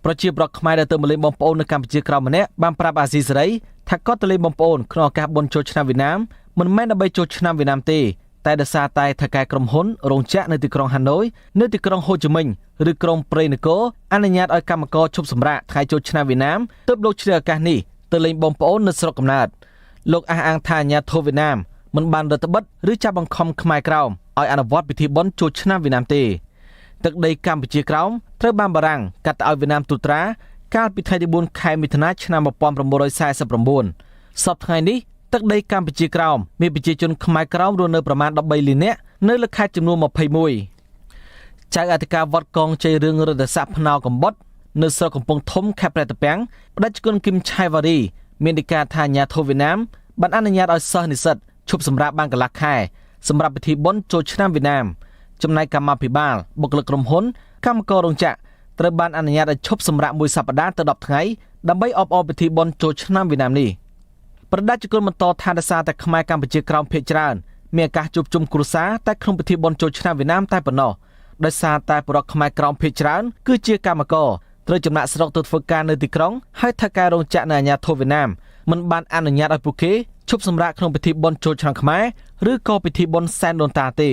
ប្រជាប្រដ្ឋខ្មែរដែលទៅមកលេងបងប្អូននៅកម្ពុជាក្រៅម្នាក់បានប្រាប់អាស៊ីសេរីថាគាត់ទៅលេងបងប្អូនក្នុងឱកាសបុណ្យចូលឆ្នាំវៀតណាមមិនមែនដើម្បីចូលឆ្នាំវៀតណាមទេ តែដោយសារតែថៅកែក្រុមហ៊ុនរោងចក្រនៅទីក្រុងហាណូយនៅទីក្រុងហូជីមិញឬក្រុងព្រៃនគរអនុញ្ញាតឲ្យកម្មករឈប់សម្រាកថ្ងៃចូលឆ្នាំវៀតណាមទើបលោកឆ្លៀតឱកាសនេះទៅលេងបងប្អូននៅស្រុកកំណើតលោកអះអាងថាអាញាធិបតេយ្យវៀតណាមមិនបានរដ្ឋបិទឬចាប់បង្ខំខ្មែរក្រោមឲ្យអនុវត្តពិធីបុណ្យចូលឆ្នាំវៀតណាមទេទឹកដីកម្ពុជាក្រោមត្រូវបានបារាំងកាត់ឲ្យវៀតណាមត្រួតត្រាកាលពីថ្ងៃទី4ខែមិថុនាឆ្នាំ1949សប្តាហ៍ថ្ងៃនេះទឹកដីកម្ពុជាក្រោមមានប្រជាជនខ្មែរក្រោមរស់នៅប្រមាណ13លាននាក់នៅលើខេត្តចំនួន21ចៅអធិការវត្តកងជ័យរឿងរដ្ឋស័ក្តិភ្នោកំបុតនៅស្រុកកំពង់ធំខេត្តព្រះត្រពាំងបដិជនគឹមឆៃវ៉ារីមានដីកាថាអាញាធិបតេយ្យវៀតណាមបានអនុញ្ញាតឲ្យសិស្សនិស្សិតឈប់សម្រាកបានកន្លះខែសម្រាប់ពិធីបុណ្យចូលឆ្នាំវៀតណាមចំណែកកម្មាភិបាលបុគ្គលិកក្រុមហ៊ុនកម្មកររោងចក្រត្រូវបានអនុញ្ញាតឲ្យឈប់សម្រាកមួយសប្តាហ៍ទៅ10ថ្ងៃដើម្បីអបអរពិធីបុណ្យចូលឆ្នាំវៀតណាមនេះប្រដាជគុណបន្តថាដោយសារតែខ្មែរកម្ពុជាក្រោមភាគច្រើនមានឱកាសជួបជុំគ្រួសារតែក្នុងពិធីបុណ្យចូលឆ្នាំវៀតណាមតែប៉ុណ្ណោះដោយសារតែបរិបទខ្មែរក្រោមភាគច្រើនគឺជាកម្មករត្រូវចំណាក់ស្រុកទៅធ្វើការនៅទីក្រុងហើយថៅកែរោងចក្រនៅអាញាធិបតេយ្យវៀតណាមមិនបានអនុញ្ញាតឲ្យពួកគេឈប់សម្រាកក្នុងពិធីបុណ្យចូលឆ្នាំខ្មែរឬក៏ពិធីបុណ្យសែនដូនតាទេ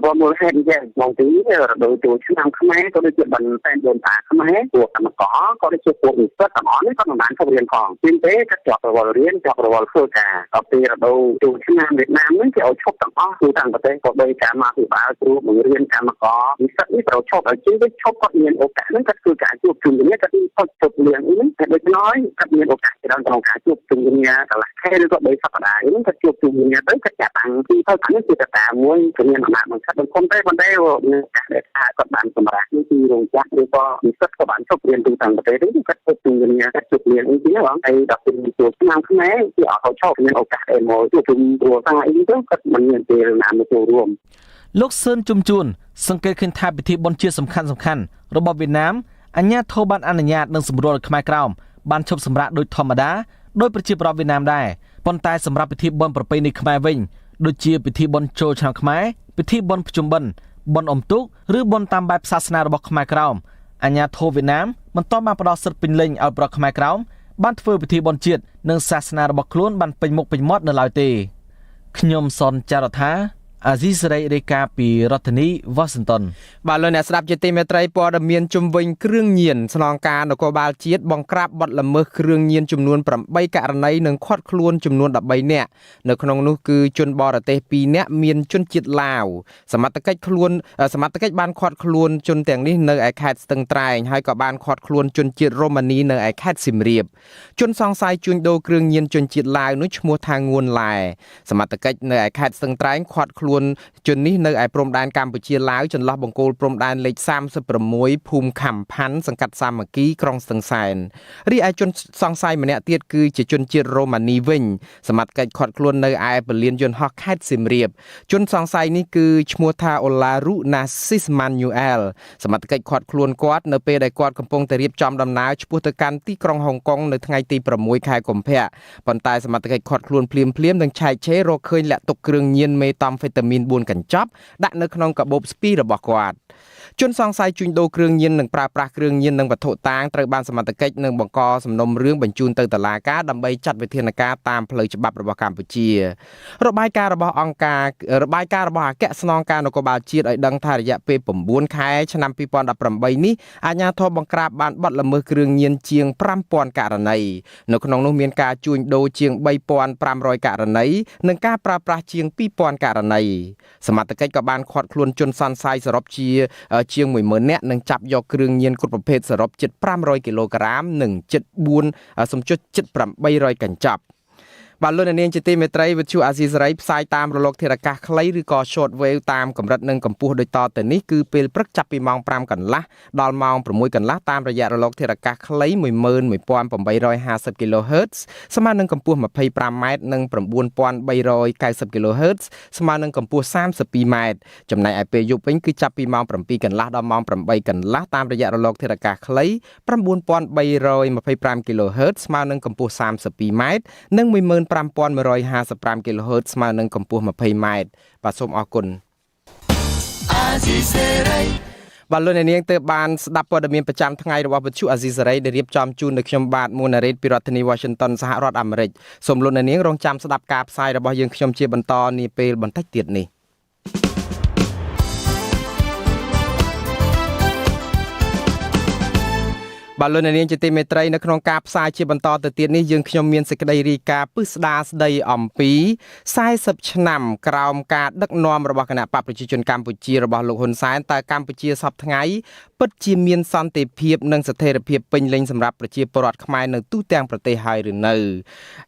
បើមូលហេតុអញ្ចឹងមកទីរដូវចូលឆ្នាំខ្មែរក៏ដូចជាបិណ្ឌសែនដូនតាខ្មែរពួកកម្មករក៏ដូចជាពួកនិស្សិតទាំងអស់នេះក៏មិនបានចូលរៀនផងពីទេក៏ជាប់រវល់រៀនជាប់រវល់ធ្វើការដល់ពេលរដូវចូលឆ្នាំវៀតណាមនេះគេឲ្យឈប់ទាំងអស់គឺតាមប្រទេសក៏ដោយការមកពិបាលគ្រូបង្រៀនកម្មករនិស្សិតនេះត្រូវឈប់ឲ្យជាឈប់គាត់មានឱកាសហ្នឹងគាត់គឺការជួបជុំគ្នាគាត់ឈប់រៀននេះតែដូចណយគាត់មានឱកាសច្រើនក្នុងការជួបជុំគ្នាកន្លះខែឬក៏3សប្តាហ៍នេះគាត់ជួបជុំគ្នាទៅគាត់ចាប់តាំងពីទៅនេះគឺតាមួយជំនាញអំណាចបង្ខិតបង្គុំតែប៉ុន្តែមានការដែលថាគាត់បានសម្រាប់នេះគឺរោងចក្រឬក៏និស្សិតក៏បានជប់រៀនទូទាំងប្រទេសនេះគាត់ជួបជុំគ្នាគាត់ជួបរៀនអីទៀតបងហើយដល់ពេលចូលឆ្នាំខ្មែរគឺអត់ចូលមានឱកាសដែលមកជួបជុំគ្រួសារអីទៅគាត់មិនមានពេលណាមកចូលរួមលោកស៊ឿនជុំជួនសង្កេតឃើញថាពិធីបុណ្យជាសំខាន់របស់វៀតណាមអាញាធិបតេយ្យបានអនុញ្ញាតនិងសម្រួលឲ្យខ្មែរក្រោមបានឈប់សម្រាកដោយធម្មតាដោយប្រជាពលរដ្ឋវៀតណាមដែរប៉ុន្តែសម្រាប់ពិធីបុណ្យប្រពៃណីខ្មែរវិញដូចជាពិធីបុណ្យចូលឆ្នាំខ្មែរពិធីបុណ្យភ្ជុំបិណ្ឌបុណ្យអុំទូកឬបុណ្យតាមបែបសាសនារបស់ខ្មែរក្រោមអាញាធិបតេយ្យវៀតណាមមិនទាន់បានផ្ដល់សិទ្ធិពេញលេញឲ្យប្រជាខ្មែរក្រោមបានធ្វើពិធីបុណ្យជាតិនិងសាសនារបស់ខ្លួនបានពេញមុខពេញមាត់នៅឡើយទេខ្ញុំសនចាររថាអាស៊ីសេរីរាយការណ៍ពីរដ្ឋធានី Washington បាទលោកអ្នកស្ដាប់ជាទីមេត្រីព័ត៌មានជំវិញគ្រឿងញៀនស្នងការនគរបាលជាតិបង្ក្រាបបទល្មើសគ្រឿងញៀនចំនួន8ករណីនិងឃាត់ខ្លួនចំនួន13នាក់នៅក្នុងនោះគឺជនបរទេស2នាក់មានជនជាតិឡាវសមត្ថកិច្ចបានឃាត់ខ្លួនជនទាំងនេះនៅឯខេត្តស្ទឹងត្រែងហើយក៏បានឃាត់ខ្លួនជនជាតិរ៉ូម៉ានីនៅឯខេត្តសៀមរាបជនសង្ស័យជួញដូរគ្រឿងញៀនជនជាតិឡាវនោះឈ្មោះថាងួនឡែសមត្ថកិច្ចនៅឯខេត្តស្ទឹងត្រែងឃាត់ខ្លួនជននេះនៅឯព្រំដែនកម្ពុជាឡាវចន្លោះបង្គោលព្រំដែនលេខ36ភូមិខំផាន់សង្កាត់សាមគ្គីក្រុងស្ទឹងសែនរីឯជនសង្ស័យម្នាក់ទៀតគឺជាជនជាតិរ៉ូម៉ានីវិញសមត្ថកិច្ចឃាត់ខ្លួននៅឯពលានយន្តហោះខេត្តសៀមរាបជនសង្ស័យនេះគឺឈ្មោះថាអូឡារុណាស៊ីសម៉ាន់ញូអែលសមត្ថកិច្ចឃាត់ខ្លួនគាត់នៅពេលដែលគាត់កំពុងតែរៀបចំដំណើរឆ្ពោះទៅកាន់ទីក្រុងហុងកុងនៅថ្ងៃទី6ខែកុម្ភៈប៉ុន្តែសមត្ថកិច្ចឃាត់ខ្លួនភ្លាមនឹងឆែកឆេររកឃើញលាក់ទុកគ្រឿងញៀនមេតាំហ្វេតាមីន4កញ្ចប់ដាក់នៅក្នុងកាបូបស្ពីរបស់គាត់ជនសង្ស័យជួញដូរគ្រឿងញៀននិងប្រើប្រាស់គ្រឿងញៀននិងវត្ថុតាងត្រូវបានសមត្ថកិច្ចនឹងបង្កសំណុំរឿងបញ្ជូនទៅតុលាការដើម្បីចាត់វិធានការតាមផ្លូវច្បាប់របស់កម្ពុជារបាយការណ៍របស់អគ្គស្នងការនគរបាលជាតិឲ្យដឹងថារយៈពេល9ខែឆ្នាំ2018នេះអាជ្ញាធរបង្ក្រាបបានបទល្មើសគ្រឿងញៀនជាង 5000 ករណីនៅក្នុងនោះមានការជួញដូរជាង 3500 ករណីនិងការប្រើប្រាស់ជាង 2000 ករណីសមត្ថកិច្ចក៏បានឃាត់ខ្លួនជនសង្ស័យសរុបជាង 10000 នាក់និងចាប់យកគ្រឿងញៀនគ្រប់ប្រភេទសរុបជិត500គីឡូក្រាមនិងជិត800កញ្ចប់បាទលោកនាងជាទីមេត្រីវិទ្យុអាស៊ីសេរីផ្សាយតាមរលកធាតុអាកាសខ្លីឬក៏ short wave តាមកម្រិតនិងកម្ពស់ដូចតទៅនេះគឺពេលព្រឹកចាប់ពីម៉ោង 5 កន្លះដល់ម៉ោង 6 កន្លះតាមរយៈរលកធាតុអាកាសខ្លី 11850 kHz ស្មើនឹងកម្ពស់ 25m និង 9390 kHz ស្មើនឹងកម្ពស់ 32m ចំណែកឯពេលយប់វិញគឺចាប់ពីម៉ោង 7 កន្លះដល់ម៉ោង 8 កន្លះតាមរយៈរលកធាតុអាកាសខ្លី 9325 kHz ស្មើនឹងកម្ពស់ 32m និង 15155 kHz ស្មើនឹងកម្ពស់ 20m បាទសូមអរគុណបាទលោកអ្នកនាងទើបបានស្ដាប់ព័ត៌មានប្រចាំថ្ងៃរបស់វិទ្យុអាស៊ីសេរីដែលរៀបចំជូនដល់ខ្ញុំបាទមួនណារ៉េតពីរដ្ឋធានី Washington សហរដ្ឋអាមេរិកសូមលោកអ្នកនាងរងចាំស្ដាប់ការផ្សាយរបស់យើងខ្ញុំជាបន្តនាពេលបន្តិចទៀតនេះ បាទលោកអ្នកនាងជាទីមេត្រីនៅក្នុងការផ្សាយជាបន្តទៅទៀតនេះយើងខ្ញុំមានសេចក្តីរាយការណ៍ពិស្ដារស្ដីអំពី40ឆ្នាំក្រោមការដឹកនាំរបស់គណៈបកប្រជាជនកម្ពុជារបស់លោកហ៊ុនសែនតើកម្ពុជាសពថ្ងៃពិតជាមានសន្តិភាពនិងស្ថិរភាពពេញលេញសម្រាប់ប្រជាពលរដ្ឋខ្មែរនៅទូទាំងប្រទេសហើយឬនៅ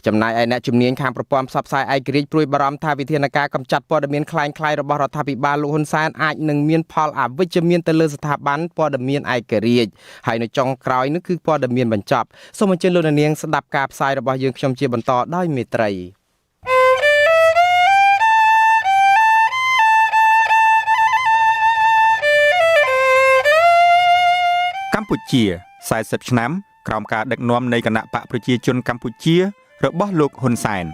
ចំណែកឯអ្នកជំនាញខាងប្រព័ន្ធផ្សព្វផ្សាយឯករាជ្យព្រួយបារម្ភថាវិធានការកម្ចាត់ព័ត៌មានคล้ายៗរបស់រដ្ឋាភិបាលលោកហ៊ុនសែនអាចនឹងមានផលអវិជ្ជមានទៅលើស្ថាប័នព័ត៌មានឯករាជ្យហើយនៅចុងក្រោយនោះគឺព័ត៌មានបញ្ចប់សូមអញ្ជើញលោកអ្នកនាងស្ដាប់ការផ្សាយរបស់យើងខ្ញុំជាបន្តដោយមេត្រីកម្ពុជា40ឆ្នាំក្រោមការដឹកនាំនៃគណៈបកប្រជាជនកម្ពុជារបស់លោកហ៊ុនសែន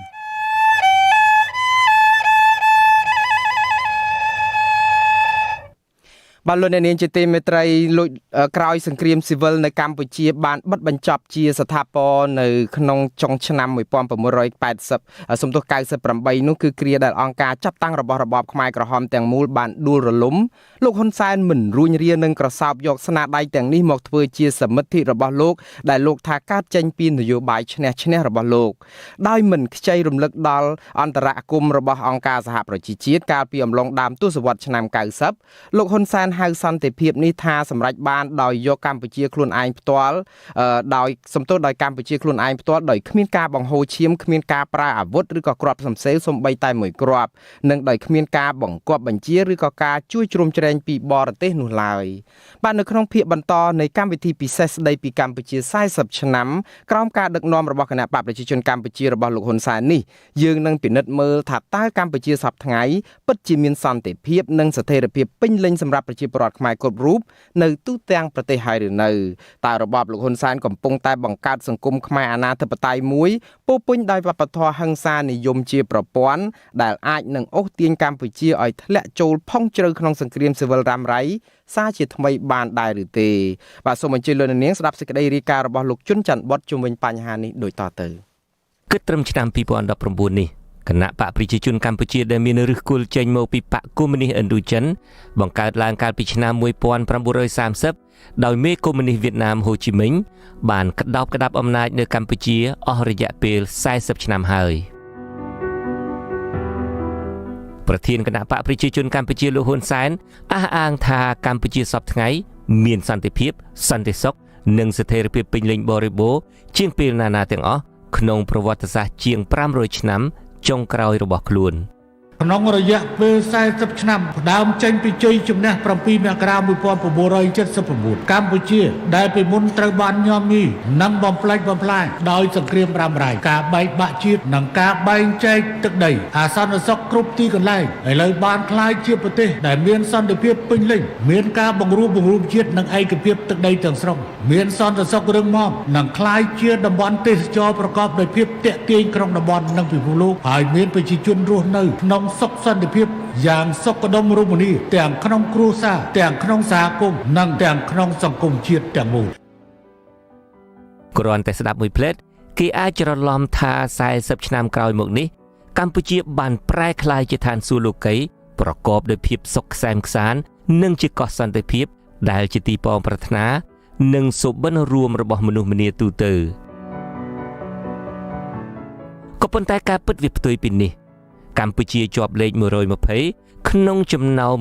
បាទលោកអ្នកនាងជាទីមេត្រីលោកក្រោយសង្គ្រាមស៊ីវិលនៅកម្ពុជាបានបិទបញ្ចប់ជាស្ថាពរនៅក្នុងចុងឆ្នាំ1998សំទោស98នោះគឺគ្រាដែលអង្គការចាត់តាំងរបស់របបខ្មែរក្រហមទាំងមូលបានដួលរលំលោកហ៊ុនសែនមិនរួញរានឹងក្រសោបយកស្នាដៃទាំងនេះមកធ្វើជាសមិទ្ធិរបស់លោកដែលលោកថាកើតចេញពីនយោបាយឈ្នះឈ្នះរបស់លោកដោយមិនខ្ចីរំលឹកដល់អន្តរកម្មរបស់អង្គការសហប្រជាជាតិកាលពីអំឡុងដើមទសវត្សរ៍ឆ្នាំ90លោកហ៊ុនសែនហៅសន្តិភាពនេះថាសម្រេចបានដោយយកកម្ពុជាខ្លួនឯងផ្ទាល់ដោយសំទោសដោយកម្ពុជាខ្លួនឯងផ្ទាល់ដោយគ្មានការបង្ហូរឈាមគ្មានការប្រើអាវុធឬក៏គ្រាប់សម្សេសូម្បីតែមួយគ្រាប់និងដោយគ្មានការបង្គាប់បញ្ជាឬក៏ការជួយជ្រោមជ្រែងពីបរទេសនោះឡើយបាទនៅក្នុងភាគបន្តនៃកម្មវិធីពិសេសស្ដីពីកម្ពុជា40ឆ្នាំក្រោមការដឹកនាំរបស់គណៈបកប្រជាជនកម្ពុជារបស់លោកហ៊ុនសែននេះយើងនឹងពិនិត្យមើលថាតើកម្ពុជាសប្តាហ៍ថ្ងៃពិតជាមានសន្តិភាពនិងស្ថិរភាពពេញលេញសម្រាប់ប្រជាពលរដ្ឋខ្មែរគ្រប់រូបនៅទូទាំងប្រទេសហើយឬនៅតើរបបលោកហ៊ុនសែនកំពុងតែបង្កើតសង្គមខ្មែរអាណាធិបតេយ្យមួយពោពេញដោយវប្បធម៌ហិង្សានិយមជាប្រព័ន្ធដែលអាចនឹងអូសទាញកម្ពុជាឲ្យធ្លាក់ចូលផុងជ្រៅក្នុងសង្គ្រាមស៊ីវិលរ៉ាំរ៉ៃសារជាថ្មីបានដែរឬទេបាទសូមអញ្ជើញលោកនាងស្ដាប់សេចក្តីរាយការណ៍របស់លោកជុនច័ន្ទបុតជុំវិញបញ្ហានេះដូចតទៅគិតត្រឹមឆ្នាំ2019នេះគណៈបកប្រជាជនកម្ពុជាដែលមានឫសគល់ចេញមកពីបកកុម្មុយនីសឥណ្ឌូចិនបង្កើតឡើងកាលពីឆ្នាំ1930ដោយមេកុម្មុយនីសវៀតណាមហូជីមិញបានក្តោបក្តាប់អំណាចនៅកម្ពុជាអស់រយៈពេល40ឆ្នាំហើយប្រធានគណៈបកប្រជាជនកម្ពុជាលោកហ៊ុនសែនអះអាងថាកម្ពុជាសពថ្ងៃមានសន្តិភាពសន្តិសុខនិងស្ថិរភាពពេញលេញបរិបូរណ៍ជាងពេលណាទាំងអស់ក្នុងប្រវត្តិសាស្ត្រជាង500ឆ្នាំចុងក្រោយរបស់ខ្លួនក្នុងរយៈពេល40ឆ្នាំផ្ដើមចេញពីជ័យជំនះ7មករា1979កម្ពុជាដែលពីមុនត្រូវបានញោមញីនិងបំផ្លិចបំផ្លាញដោយសង្គ្រាមរ៉ាំរ៉ៃការបែកបាក់ជាតិនិងការបែងចែកទឹកដីអសន្តិសុខគ្រប់ទីកន្លែងឥឡូវបានក្លាយជាប្រទេសដែលមានសន្តិភាពពេញលេញមានការបង្រួបបង្រួមជាតិនិងឯកភាពទឹកដីទាំងស្រុងមានសន្តិសុខរឹងមាំនិងក្លាយជាតំបន់ទេសចរប្រកបដោយភាពទាក់ទាញក្នុងតំបន់និងពិភពលោកហើយមានប្រជាជនរស់នៅក្នុងសុខសន្តិភាពយ៉ាងសុខដុមរមនាទាំងក្នុងគ្រួសារទាំងក្នុងសហគមន៍និងទាំងក្នុងសង្គមជាតិទាំងមូលគ្រាន់តែស្ដាប់មួយភ្លែតគេអាចច្រឡំថា40ឆ្នាំក្រោយមកនេះកម្ពុជាបានប្រែក្លាយជាឋានសួគ៌លោកីប្រកបដោយភាពសុខក្សែមខ្សាន្តនិងជាកោះសន្តិភាពដែលជាទីពងប្រាថ្នានិងសុបិនរួមរបស់មនុស្សម្នាទូទៅក៏ប៉ុន្តែការពិតវាផ្ទុយពីនេះកម្ពុជាជាប់លេខ120ក្នុងចំណោម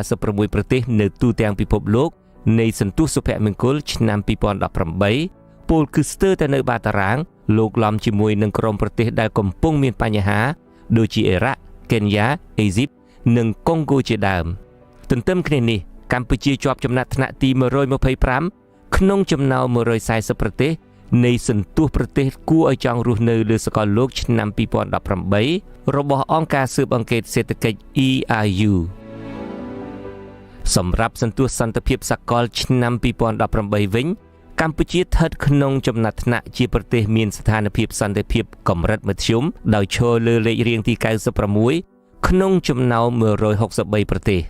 156ប្រទេសនៅទូទាំងពិភពលោកនៃសន្ទុះសុភមង្គលឆ្នាំ2018ពលគឺស្ទើរតែនៅបាតតារាងលោកឡំជាមួយនឹងក្រុមប្រទេសដែលកំពុងមានបញ្ហាដូចជាអ៊ីរ៉ាក់កេនយ៉ាអេស៊ីបនិងកុងហ្គោជាដើមទន្ទឹមគ្នានេះកម្ពុជាជាប់ចំណាត់ថ្នាក់ទី125ក្នុងចំណោម140ប្រទេសនៃសន្ទុះប្រទេសគួរឲ្យចង់រស់នៅលើសកលលោកឆ្នាំ2018របស់អង្គការស៊ើបអង្កេតសេដ្ឋកិច្ច EIU សម្រាប់សន្ទុះសន្តិភាពសកលឆ្នាំ2018វិញកម្ពុជាស្ថិតក្នុងចំណាត់ថ្នាក់ជាប្រទេសមានស្ថានភាពសន្តិភាពកម្រិតមធ្យមដោយឈរលើលេខរៀងទី96ក្នុងចំណោម163ប្រទេស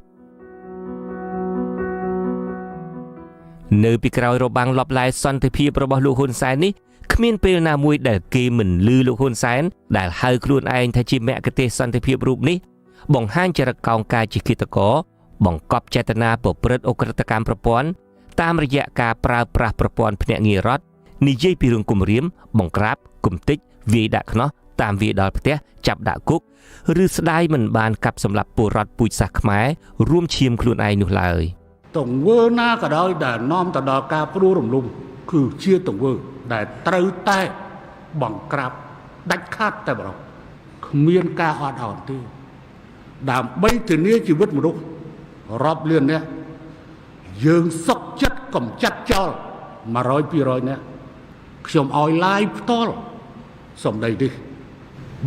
នៅពីក្រោយរបាំងលបឡាយសន្តិភាពរបស់លោកហ៊ុនសែននេះគ្មានពេលណាមួយដែលគេមិនឮលោកហ៊ុនសែនដែលហៅខ្លួនឯងថាជាមគ្គុទ្ទេសក៍សន្តិភាពរូបនេះបង្ហាញចរិតកោងកាយជាឃាតករបង្កប់ចេតនាប្រព្រឹត្តអក្រិតកម្មប្រព័ន្ធ តាមរយៈការប្រើប្រាស់ប្រព័ន្ធភ្នាក់ងាររដ្ឋនិយាយពីរឿងគំរាមបង្ក្រាបគំទេចវាយដាក់ខ្នោះតាមវាយដល់ផ្ទះចាប់ដាក់គុកឬស្ដាយមិនបានកាប់សម្លាប់ពលរដ្ឋពូជសាសន៍ខ្មែររួមឈាមខ្លួនឯងនោះឡើយទង្វើណាក៏ដោយដែលនាំទៅដល់ការព្រោះរំលំគឺជាទង្វើដែលត្រូវតែបង្ក្រាបដាច់ខាតតែម្ដងគ្មានការអត់ឱនទេដើម្បីធានាជីវិតមនុស្សរាប់លាននាក់យើងសុខចិត្តកំចាត់ចោល 100-200 នាក់ខ្ញុំឲ្យឡាយផ្ទាល់សម្ដីនេះ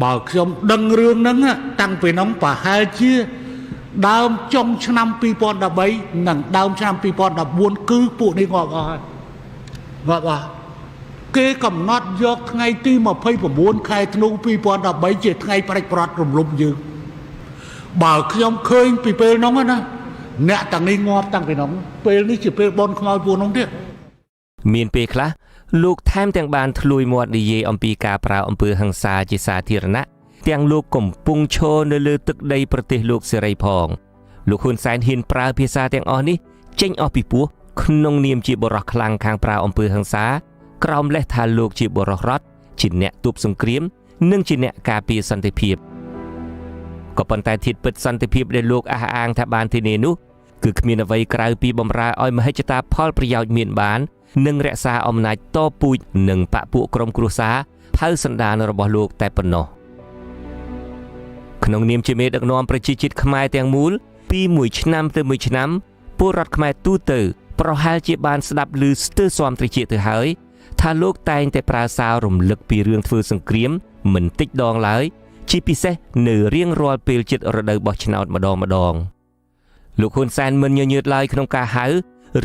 បើខ្ញុំដឹងរឿងហ្នឹងតាំងពីនោះប្រហែលជាដើមចុងឆ្នាំ2013និងដើមឆ្នាំ2014គឺពួកនេះងាប់អស់ហើយងាប់អស់គេកំណត់យកថ្ងៃទី29ខែធ្នូ2013ជាថ្ងៃផ្ដាច់ព្រាត់រំលំយើងបើខ្ញុំឃើញពីពេលនោះណាអ្នកទាំងនេះងាប់តាំងពីនោះពេលនេះជាពេលបនខ្មោចពួកនោះទៀតមានពេលខ្លះលោកថែមទាំងបានធ្លួយមាត់និយាយអំពីការប្រើអំពើហិង្សាជាសាធារណៈទាំងលោកកំពុងឈរនៅលើទឹកដីប្រទេសលោកសេរីផងលោកហ៊ុនសែនហ៊ានប្រើភាសាទាំងអស់នេះចេញអស់ពីពោះក្នុងនាមជាបរិសុទ្ធខ្លាំងខាងប្រើអំពើហិង្សាក្រោមលេសថាលោកជាបរិសុទ្ធរដ្ឋជាអ្នកទប់សង្គ្រាមនិងជាអ្នកការពារសន្តិភាពក៏ប៉ុន្តែធាតុពិតសន្តិភាពដែលលោកអះអាងថាបានធានានោះគឺគ្មានអ្វីក្រៅពីបម្រើឲ្យមហិច្ឆតាផលប្រយោជន៍មានបាននិងរក្សាអំណាចតពូជនិងបកពួកក្រុមគ្រួសារផៅសន្តានរបស់លោកតែប៉ុណ្ណោះក្នុងនាមជាមេដឹកនាំប្រជាជាតិខ្មែរទាំងមូលពីមួយឆ្នាំទៅមួយឆ្នាំពលរដ្ឋខ្មែរទូទៅប្រហែលជាបានស្ដាប់ឮស្ទើរស្វាមត្រជាទៅហើយថាលោកតែងតែប្រើសាររំលឹកពីរឿងធ្វើសង្គ្រាមមិនតិចដងឡើយជាពិសេសនៅរៀងរាល់ពេលជិតរដូវបោះឆ្នោតម្ដងលោកហ៊ុនសែនមិនញញើតឡើយក្នុងការហៅ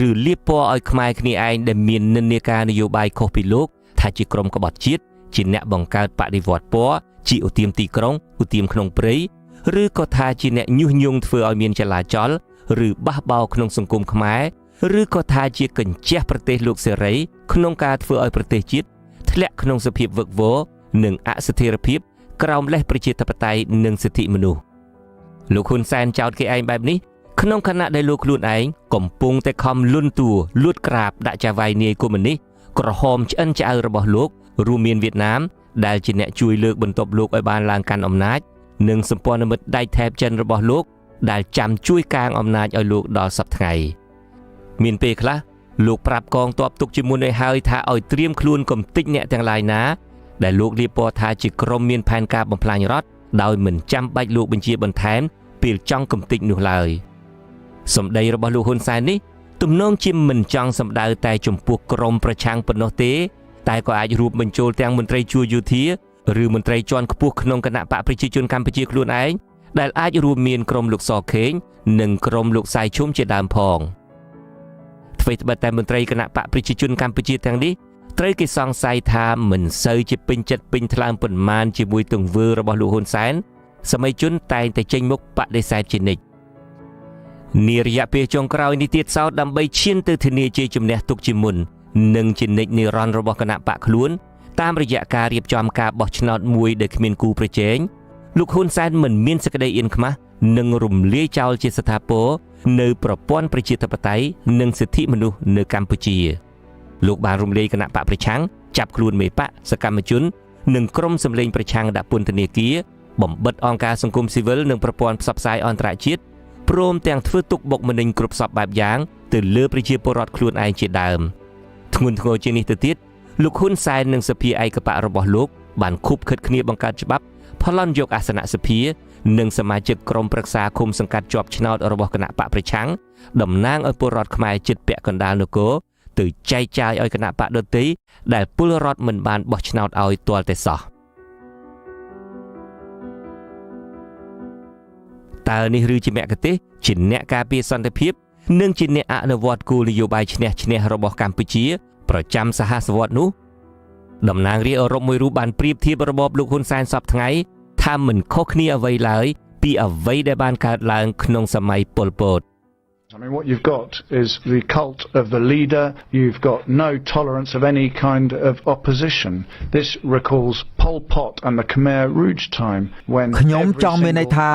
ឬលាបពណ៌ឲ្យខ្មែរគ្នាឯងដែលមាននិន្នាការនយោបាយខុសពីលោកថាជាក្រុមក្បត់ជាតិជាអ្នកបង្កើតបដិវត្តពណ៌ជាឧទាមទីក្រុងឧទាមក្នុងព្រៃឬក៏ថាជាអ្នកញុះញង់ធ្វើឲ្យមានចលាចលឬបះបោរក្នុងសង្គមខ្មែរឬក៏ថាជាកញ្ចះប្រទេសលោកសេរីក្នុងការធ្វើឲ្យប្រទេសជាតិធ្លាក់ក្នុងសភាពវឹកវរនិងអស្ថិរភាពក្រោមលេសប្រជាធិបតេយ្យនិងសិទ្ធិមនុស្សលោកហ៊ុនសែនចោទគេឯងបែបនេះក្នុងខណៈដែលលោកខ្លួនឯងកំពុងតែខំលន់តួលួចក្រាបដាក់ចាវាយនាយកុម្មុយនីសក្រហមឆ្អិនឆ្អៅរបស់លោករួមមានវៀតណាមដែលជាអ្នកជួយលើកបន្ទប់លោកឲ្យបានឡើងកាន់អំណាចនិងសម្ព័ន្ធមិត្តដៃថែបចិនរបស់លោកដែលចាំជួយកាងអំណាចឲ្យលោកដល់សព្វថ្ងៃមានពេលខ្លះលោកប្រាប់កងទ័ពទុកជាមុនឲ្យហើយថាឲ្យត្រៀមខ្លួនកំទេចអ្នកទាំងឡាយណាដែលលោកលាបពណ៌ថាជាក្រុមមានផែនការបំផ្លាញរដ្ឋដោយមិនចាំបាច់លោកបញ្ជាបន្ថែមពេលចង់កំទេចនោះឡើយសម្ដីរបស់លោកហ៊ុនសែននេះទំនងជាមិនចង់សម្ដៅតែចំពោះក្រុមប្រឆាំងប៉ុណ្ណោះទេតែក៏អាចរួមបញ្ចូលទាំងមន្ត្រីជួរយោធាឬមន្ត្រីជាន់ខ្ពស់ក្នុងគណៈបកប្រជាជនកម្ពុជាខ្លួនឯងដែលអាចរួមមានក្រុមលោកសខេងនិងក្រុមលោកសៃឈុំជាដើមផងអ្វីត្បិតតែមន្ត្រីគណៈបកប្រជាជនកម្ពុជាទាំងនេះត្រូវគេសង្ស័យថាមិនសូវជាពេញចិត្តពេញថ្លើមប៉ុន្មានជាមួយទង្វើរបស់លោកហ៊ុនសែនសម័យជនតែងតែចេញមុខបដិសេធជានិច្ចនារយៈពេលចុងក្រោយនេះទៀតសោតដើម្បីឈានទៅធានាជ័យជំនះទុកជាមុននិងជានិច្ចនិរន្តរ៍របស់គណៈបកខ្លួនតាមរយៈការរៀបចំការបោះឆ្នោតមួយដែលគ្មានគូប្រជែងលោកហ៊ុនសែនមិនមានសេចក្តីអៀនខ្មាស់និងរំលាយចោលជាស្ថាពរនៅប្រព័ន្ធប្រជាធិបតេយ្យនិងសិទ្ធិមនុស្សនៅកម្ពុជាលោកបានរំលាយគណៈបកប្រឆាំងចាប់ខ្លួនមេបកសកម្មជននិងក្រុមសម្លេងប្រឆាំងដាក់ពន្ធនាគារបំបិទអង្គការសង្គមស៊ីវិលនិងប្រព័ន្ធផ្សព្វផ្សាយអន្តរជាតិព្រមទាំងធ្វើទុកបុកម្នេញគ្រប់សពបែបយ៉ាងទៅលើប្រជាពលរដ្ឋខ្លួនឯងជាដើមធ្ងន់ធ្ងរជាងនេះទៅទៀតលោកហ៊ុនសែននិងសភាឯកបករបស់លោកបានខុបខិតគ្នាបង្កើតច្បាប់ប្លន់យកអាសនៈសភានិងសមាជិកក្រុមប្រឹក្សាឃុំសង្កាត់ជាប់ឆ្នោតរបស់គណៈបកប្រឆាំងតំណាងឲ្យពលរដ្ឋខ្មែរជិតពាក់កណ្ដាលនគរទៅចែកចាយឲ្យគណៈបកដទៃដែលពលរដ្ឋមិនបានបោះឆ្នោតឲ្យទាល់តែសោះតើនេះឬជាមគ្គទេសជាអ្នកការពារសន្តិភាពនិងជាអ្នកអនុវត្តគោលនយោបាយឈ្នះឈ្នះរបស់កម្ពុជាប្រចាំសហសវត្សរ៍នោះតំណាងរាស្ត្រអឺរ៉ុបមួយរូបបានប្រៀបធៀបរបបលោកហ៊ុនសែនសពថ្ងៃថាមិនខុសគ្នាអ្វីឡើយពីអ្វីដែលបានកើតឡើងក្នុងសម័យប៉ុលពត I mean, what you've got is the cult of the leader. You've got no tolerance of any kind of opposition. This recalls Pol Pot and the Khmer Rouge time when ខ្ញុំចង់មានន័យថា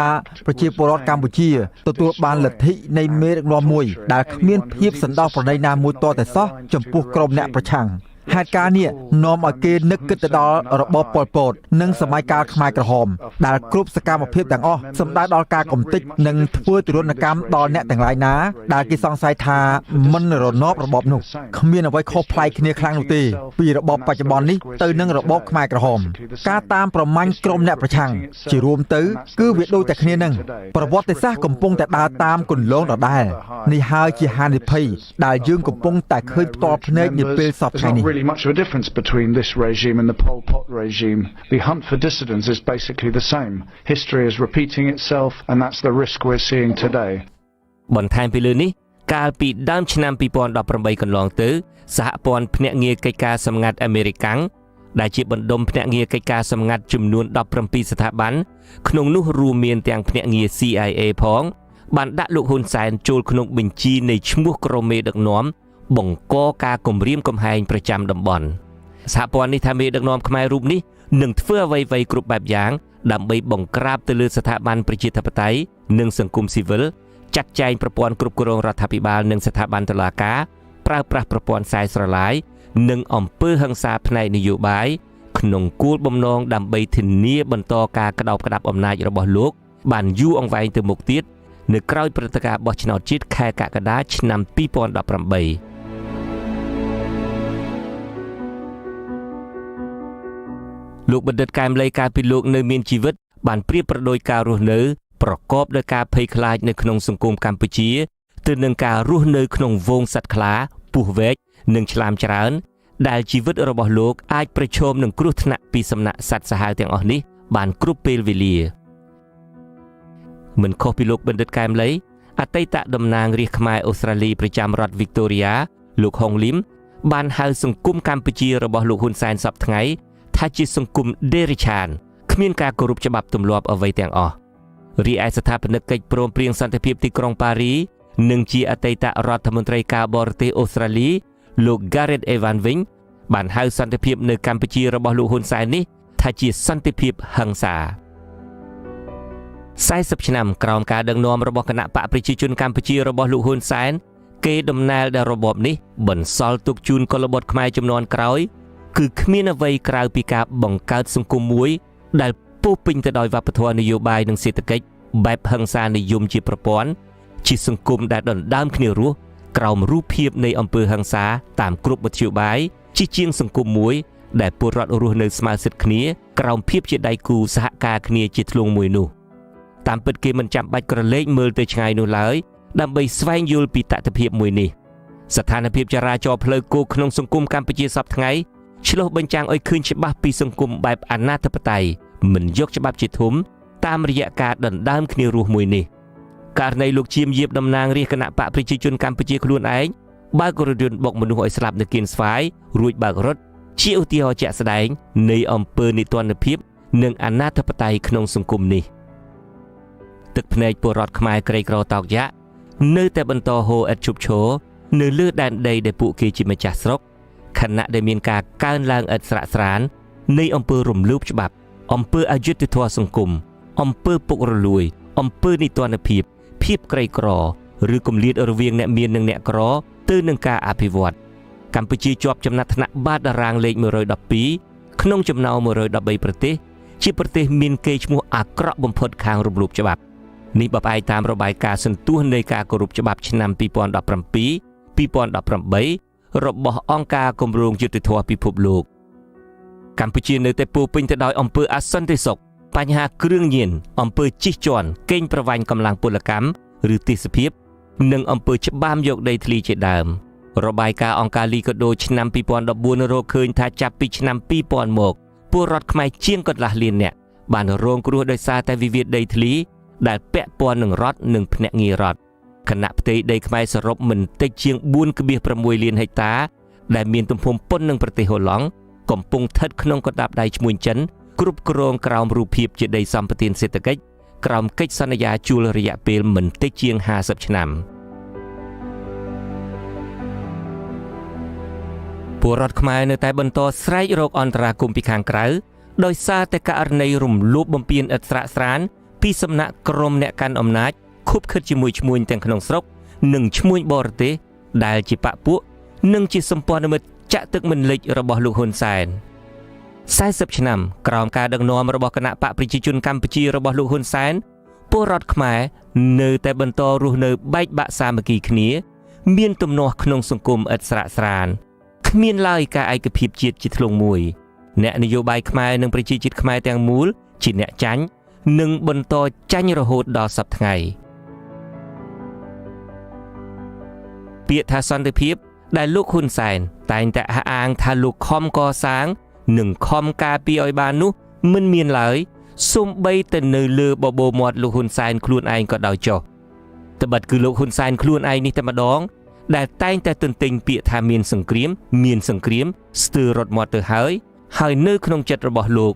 ប្រជាពលរដ្ឋកម្ពុជាទទួលបានលទ្ធិនៃមេដឹកនាំមួយដែលគ្មានភាពសន្តោសប្រណីណាមួយតតែសោះចំពោះក្រុមអ្នកប្រឆាំងហេតុការណ៍នេះនាំឲ្យគេនឹកគិតទៅដល់របបប៉ុលពតនិងសម័យកាលខ្មែរក្រហមដែលគ្រប់សកម្មភាពទាំងអស់សម្ដៅដល់ការកំទេចនិងធ្វើទរណកម្មដល់អ្នកទាំងឡាយណាដែលគេសង្ស័យថាមិនរណបរបបនោះគ្មានអ្វីខុសប្លែកគ្នាខ្លាំងនោះទេពីរបបបច្ចុប្បន្ននេះទៅនឹងរបបខ្មែរក្រហមការតាមប្រមាញ់ក្រុមអ្នកប្រឆាំងជារួមទៅគឺវាដូចតែគ្នានឹងប្រវត្តិសាស្ត្រកំពុងតែដើរតាមគន្លងដដែលនេះហើយជាហានិភ័យដែលយើងកំពុងតែឃើញផ្ទាល់ភ្នែកនាពេលសពថ្ងៃនេះ really much of a difference between this regime and the Pol Pot regime. The hunt for dissidents is basically the same. History is repeating itself, and that's the risk we're seeing today. បន្ថែមពីលើនេះកាលពីដើមឆ្នាំ2018កន្លងទៅសហព័ន្ធភ្នាក់ងារកិច្ចការសម្ងាត់អាមេរិកាំងដែលជាបណ្ដុំភ្នាក់ងារកិច្ចការសម្ងាត់ចំនួន17ស្ថាប័នក្នុងនោះរួមមានទាំងភ្នាក់ងារ CIA ផងបានដាក់លោកហ៊ុនសែនចូលក្នុងបញ្ជីនៃឈ្មោះក្រុមមេដឹកនាំបង្កការគំរាមកំហែងប្រចាំតំបន់សហព័ន្ធនេះថាមេដឹកនាំខ្មែររូបនេះនឹងធ្វើអ្វីៗគ្រប់បែបយ៉ាងដើម្បីបង្ក្រាបទៅលើស្ថាប័នប្រជាធិបតេយ្យនិងសង្គមស៊ីវិលចាត់ចែងប្រព័ន្ធគ្រប់គ្រងរដ្ឋាភិបាលនិងស្ថាប័នតុលាការប្រើប្រាស់ប្រព័ន្ធខ្សែស្រឡាយនិងអំពើហិង្សាផ្នែកនយោបាយក្នុងគោលបំណងដើម្បីធានាបន្តការក្តោបក្តាប់អំណាចរបស់លោកបានយូរអង្វែងទៅមុខទៀតនៅក្រោយព្រឹត្តិការណ៍បោះឆ្នោតជាតិខែកក្កដាឆ្នាំ2018លោកបណ្ឌិតកែមលីកាលពីលោកនៅមានជីវិតបានប្រៀបប្រដូចការរស់នៅប្រកបដោយការភ័យខ្លាចនៅក្នុងសង្គមកម្ពុជាទៅនឹងការរស់នៅក្នុងហ្វូងសត្វខ្លាពស់វែកនិងឆ្លាមច្រើនដែលជីវិតរបស់លោកអាចប្រឈមនឹងគ្រោះថ្នាក់ពីសំណាក់សត្វសាហាវទាំងអស់នេះបានគ្រប់ពេលវេលាមិនខុសពីលោកបណ្ឌិតកែមលីអតីតតំណាងរាស្ត្រខ្មែរអូស្ត្រាលីប្រចាំរដ្ឋវីកតូរីយ៉ាលោកហុងលីមបានហៅសង្គមកម្ពុជារបស់លោកហ៊ុនសែនសពថ្ងៃថាជាសង្គមដេរិឆានគ្មានការគោរពច្បាប់ទម្លាប់អ្វីទាំងអស់រីឯស្ថាបនិកកិច្ចព្រមព្រៀងសន្តិភាពទីក្រុងប៉ារីនិងជាអតីតរដ្ឋមន្ត្រីការបរទេសអូស្ត្រាលីលោក Gareth Evans វិញបានហៅសន្តិភាពនៅកម្ពុជារបស់លោកហ៊ុនសែននេះថាជាសន្តិភាពហិង្សា40ឆ្នាំក្រោមការដឹកនាំរបស់គណៈបកប្រជាជនកម្ពុជារបស់លោកហ៊ុនសែនគេដំណើរដល់របបនេះបន្សល់ទុកជូនកុលបុត្រខ្មែរជំនាន់ក្រោយគឺគ្មានអ្វីក្រៅពីការបង្កើតសង្គមមួយដែលពោរពេញទៅដោយវប្បធម៌នយោបាយនិងសេដ្ឋកិច្ចបែបហិង្សានិយមជាប្រព័ន្ធជាសង្គមដែលដណ្ដើមគ្នារស់ក្រោមរូបភាពនៃអំពើហិង្សាតាមគ្រប់មធ្យោបាយជាជាងសង្គមមួយដែលពលរដ្ឋរស់នៅស្មើសិទ្ធិគ្នាក្រោមភាពជាដៃគូសហការគ្នាជាធ្លុងមួយនោះតាមពិតគេមិនចាំបាច់ក្រឡេកមើលទៅឆ្ងាយនោះឡើយដើម្បីស្វែងយល់ពីតថភាពមួយនេះស្ថានភាពចរាចរណ៍ផ្លូវគោកក្នុងសង្គមកម្ពុជាសពថ្ងៃឆ្លុះបញ្ចាំងឲ្យឃើញច្បាស់ពីសង្គមបែបអនាធិបតេយ្យមិនយកច្បាប់ជាធំតាមរយៈការដណ្ដើមគ្នារស់មួយនេះករណីលោកជាមយាបតំណាងរាស្ត្រគណៈបកប្រជាជនកម្ពុជាខ្លួនឯងបើករថយន្តបុកមនុស្សឲ្យស្លាប់នៅគៀនស្វាយរួចបើករត់ជាឧទាហរណ៍ជាក់ស្ដែងនៃអំពើនីតិរដ្ឋភាពនិងអនាធិបតេយ្យក្នុងសង្គមនេះទឹកភ្នែកពលរដ្ឋខ្មែរក្រីក្រតោកយ៉ាក់នៅតែបន្តហូរឥតឈប់ឈរនៅលើដែនដីដែលពួកគេជាម្ចាស់ស្រុកខណៈដែលមានការកើនឡើងឥតស្រាកស្រាននៃអំពើរំលោភច្បាប់អំពើអយុត្តិធម៌សង្គមអំពើពុករលួយអំពើនីតិរដ្ឋភាពក្រីក្រឬគម្លាតរវាងអ្នកមាននិងអ្នកក្រទៅនឹងការអភិវឌ្ឍកម្ពុជាជាប់ចំណាត់ថ្នាក់បាតតារាងលេខ112ក្នុងចំណោម113ប្រទេសជាប្រទេសមានកេរ្តិ៍ឈ្មោះអាក្រក់បំផុតខាងរំលោភច្បាប់នេះបបផ្អែកតាមរបាយការណ៍សន្ទុះនៃការគោរពច្បាប់ឆ្នាំ2017-2018របស់អង្គការគម្រោងយុត្តិធម៌ពិភពលោកកម្ពុជានៅតែពោរពេញទៅដោយអំពើអសន្តិសុខបញ្ហាគ្រឿងញៀនអំពើជិះជាន់កេងប្រវ័ញ្ចកម្លាំងពលកម្មឬទេសភាពនិងអំពើច្បាមយកដីធ្លីជាដើមរបាយការណ៍អង្គការលីកាដូឆ្នាំ2014រកឃើញថាចាប់ពីឆ្នាំ2000មកពលរដ្ឋខ្មែរជាងកន្លះលាននាក់បានរងគ្រោះដោយសារតែវិវាទដីធ្លីដែលពាក់ព័ន្ធនឹងរដ្ឋនិងភ្នាក់ងាររដ្ឋគណៈផ្ទៃដីខ្មែរសរុបមិនតិចជាង 4.6 លានហិកតាដែលមានទំហំប៉ុននឹងប្រទេសហូឡង់កំពុងស្ថិតក្នុងកណ្ដាប់ដៃឈ្មួញចិនគ្រប់គ្រងក្រោមរូបភាពជាដីសម្បត្តិសេដ្ឋកិច្ចក្រោមកិច្ចសន្យាជួលរយៈពេលមិនតិចជាង50ឆ្នាំ ពលរដ្ឋខ្មែរនៅតែបន្តស្រែករកអន្តរាគមន៍ពីខាងក្រៅដោយសារតែករណីរំលោភបំពានឥតស្រាកស្រានពីសំណាក់ក្រុមអ្នកកាន់អំណាចខុបខិតជាមួយឈ្មួញទាំងក្នុងស្រុកនិងឈ្មួញបរទេសដែលជាបកពួកនិងជាសម្ព័ន្ធមិត្តចាក់ទឹកមិនលិចរបស់លោកហ៊ុនសែន40ឆ្នាំក្រោមការដឹកនាំរបស់គណៈបកប្រជាជនកម្ពុជារបស់លោកហ៊ុនសែនពលរដ្ឋខ្មែរនៅតែបន្តរស់នៅបែកបាក់សាមគ្គីគ្នាមានទំនាស់ក្នុងសង្គមឥតស្រាកស្រានគ្មានឡើយការឯកភាពជាតិជាធ្លុងមួយអ្នកនយោបាយខ្មែរនិងប្រជាជាតិខ្មែរទាំងមូលជាអ្នកចាញ់និងបន្តចាញ់រហូតដល់សព្វថ្ងៃពាក្យថាសន្តិភាពដែលលោកហ៊ុនសែនតែងតែអះអាងថាលោកខំកសាងនិងខំការពារឲ្យបាននោះមិនមានឡើយសូម្បីតែនៅលើបបោមាត់លោកហ៊ុនសែនខ្លួនឯងក៏ដោយចុះត្បិតគឺលោកហ៊ុនសែនខ្លួនឯងនេះតែម្ដងដែលតែងតែទន្ទិញពាក្យថាមានសង្គ្រាមស្ទើររត់មាត់ទៅហើយនៅក្នុងចិត្តរបស់លោ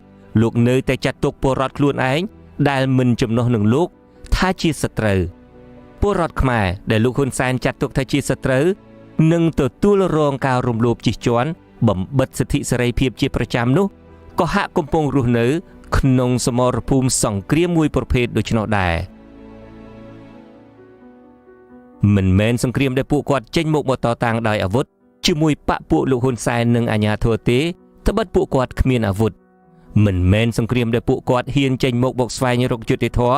កនៅតែចាត់ទុកពលរដ្ឋខ្លួនឯងដែលមិនចំណុះនឹងលោកថាជាសត្រូវពលរដ្ឋខ្មែរដែលលោកហ៊ុនសែនចាត់ទុកថាជាសត្រូវនឹងទទួលរងការរំលោភជិះជាន់បំបិទសិទ្ធិសេរីភាពជាប្រចាំនោះក៏ហាក់កំពុងរស់នៅក្នុងសមរភូមិសង្គ្រាមមួយប្រភេទដូច្នោះដែរមិនមែនសង្គ្រាមដែលពួកគាត់ចេញមកតតាំងដោយអាវុធជាមួយបកពួកលោកហ៊ុនសែននិងអាជ្ញាធរទេត្បិតពួកគាត់គ្មានអាវុធមិនមែនសង្គ្រាមដែលពួកគាត់ហ៊ានចេញមកបុកស្វែងរកយុត្តិធម៌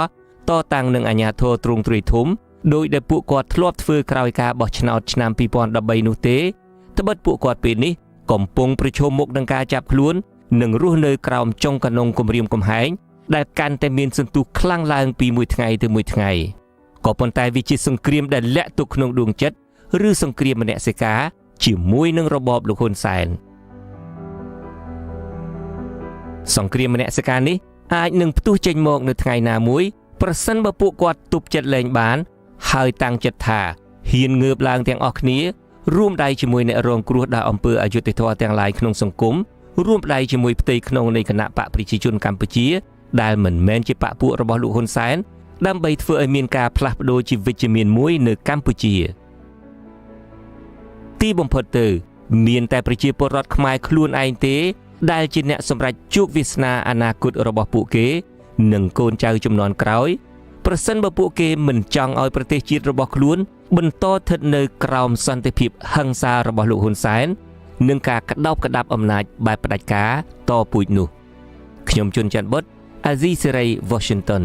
តតាំងនឹងអាជ្ញាធរទ្រង់ទ្រាយធំដោយដែលពួកគាត់ធ្លាប់ធ្វើក្រោយការបោះឆ្នោតឆ្នាំ2013នោះទេត្បិតពួកគាត់ពេលនេះកំពុងប្រឈមមុខនឹងការចាប់ខ្លួននិងរស់នៅក្រោមចុងកណ្ដុងគំរាមកំហែងដែលកាន់តែមានសន្ទុះខ្លាំងឡើងពីមួយថ្ងៃទៅមួយថ្ងៃក៏ប៉ុន្តែវាជាសង្គ្រាមដែលលាក់ទុកក្នុងដួងចិត្តឬសង្គ្រាមមនសិការជាមួយនឹងរបបលោកហ៊ុនសែនសង្គ្រាមមនសិការនេះអាចនឹងផ្ទុះចេញមកនៅថ្ងៃណាមួយប្រសិនបើពួកគាត់ទប់ចិត្តលែងបានហើយតាំងចិត្តថាហ៊ានងើបឡើងទាំងអស់គ្នារួមដៃជាមួយអ្នករងគ្រោះដោយអំពើអយុត្តិធម៌ទាំងឡាយក្នុងសង្គមរួមដៃជាមួយផ្ទៃក្នុងនៃគណៈបកប្រជាជនកម្ពុជាដែលមិនមែនជាបកពួករបស់លោកហ៊ុនសែនដើម្បីធ្វើឲ្យមានការផ្លាស់ប្ដូរជាវិជ្ជមានមួយនៅកម្ពុជាទីបំផុតទៅមានតែប្រជាពលរដ្ឋខ្មែរខ្លួនឯងទេដែលជាអ្នកសម្រេចជោគវាសនាអនាគតរបស់ពួកគេនិងកូនចៅជំនាន់ក្រោយប្រសិនបើពួកគេមិនចង់ឲ្យប្រទេសជាតិរបស់ខ្លួនបន្តស្ថិតនៅក្រោមសន្តិភាពហិង្សារបស់លោកហ៊ុនសែននិងការក្តោបក្តាប់អំណាចបែបផ្ដាច់ការតពូជនោះខ្ញុំជុនច័ន្ទបុត្រអាស៊ីសេរី Washington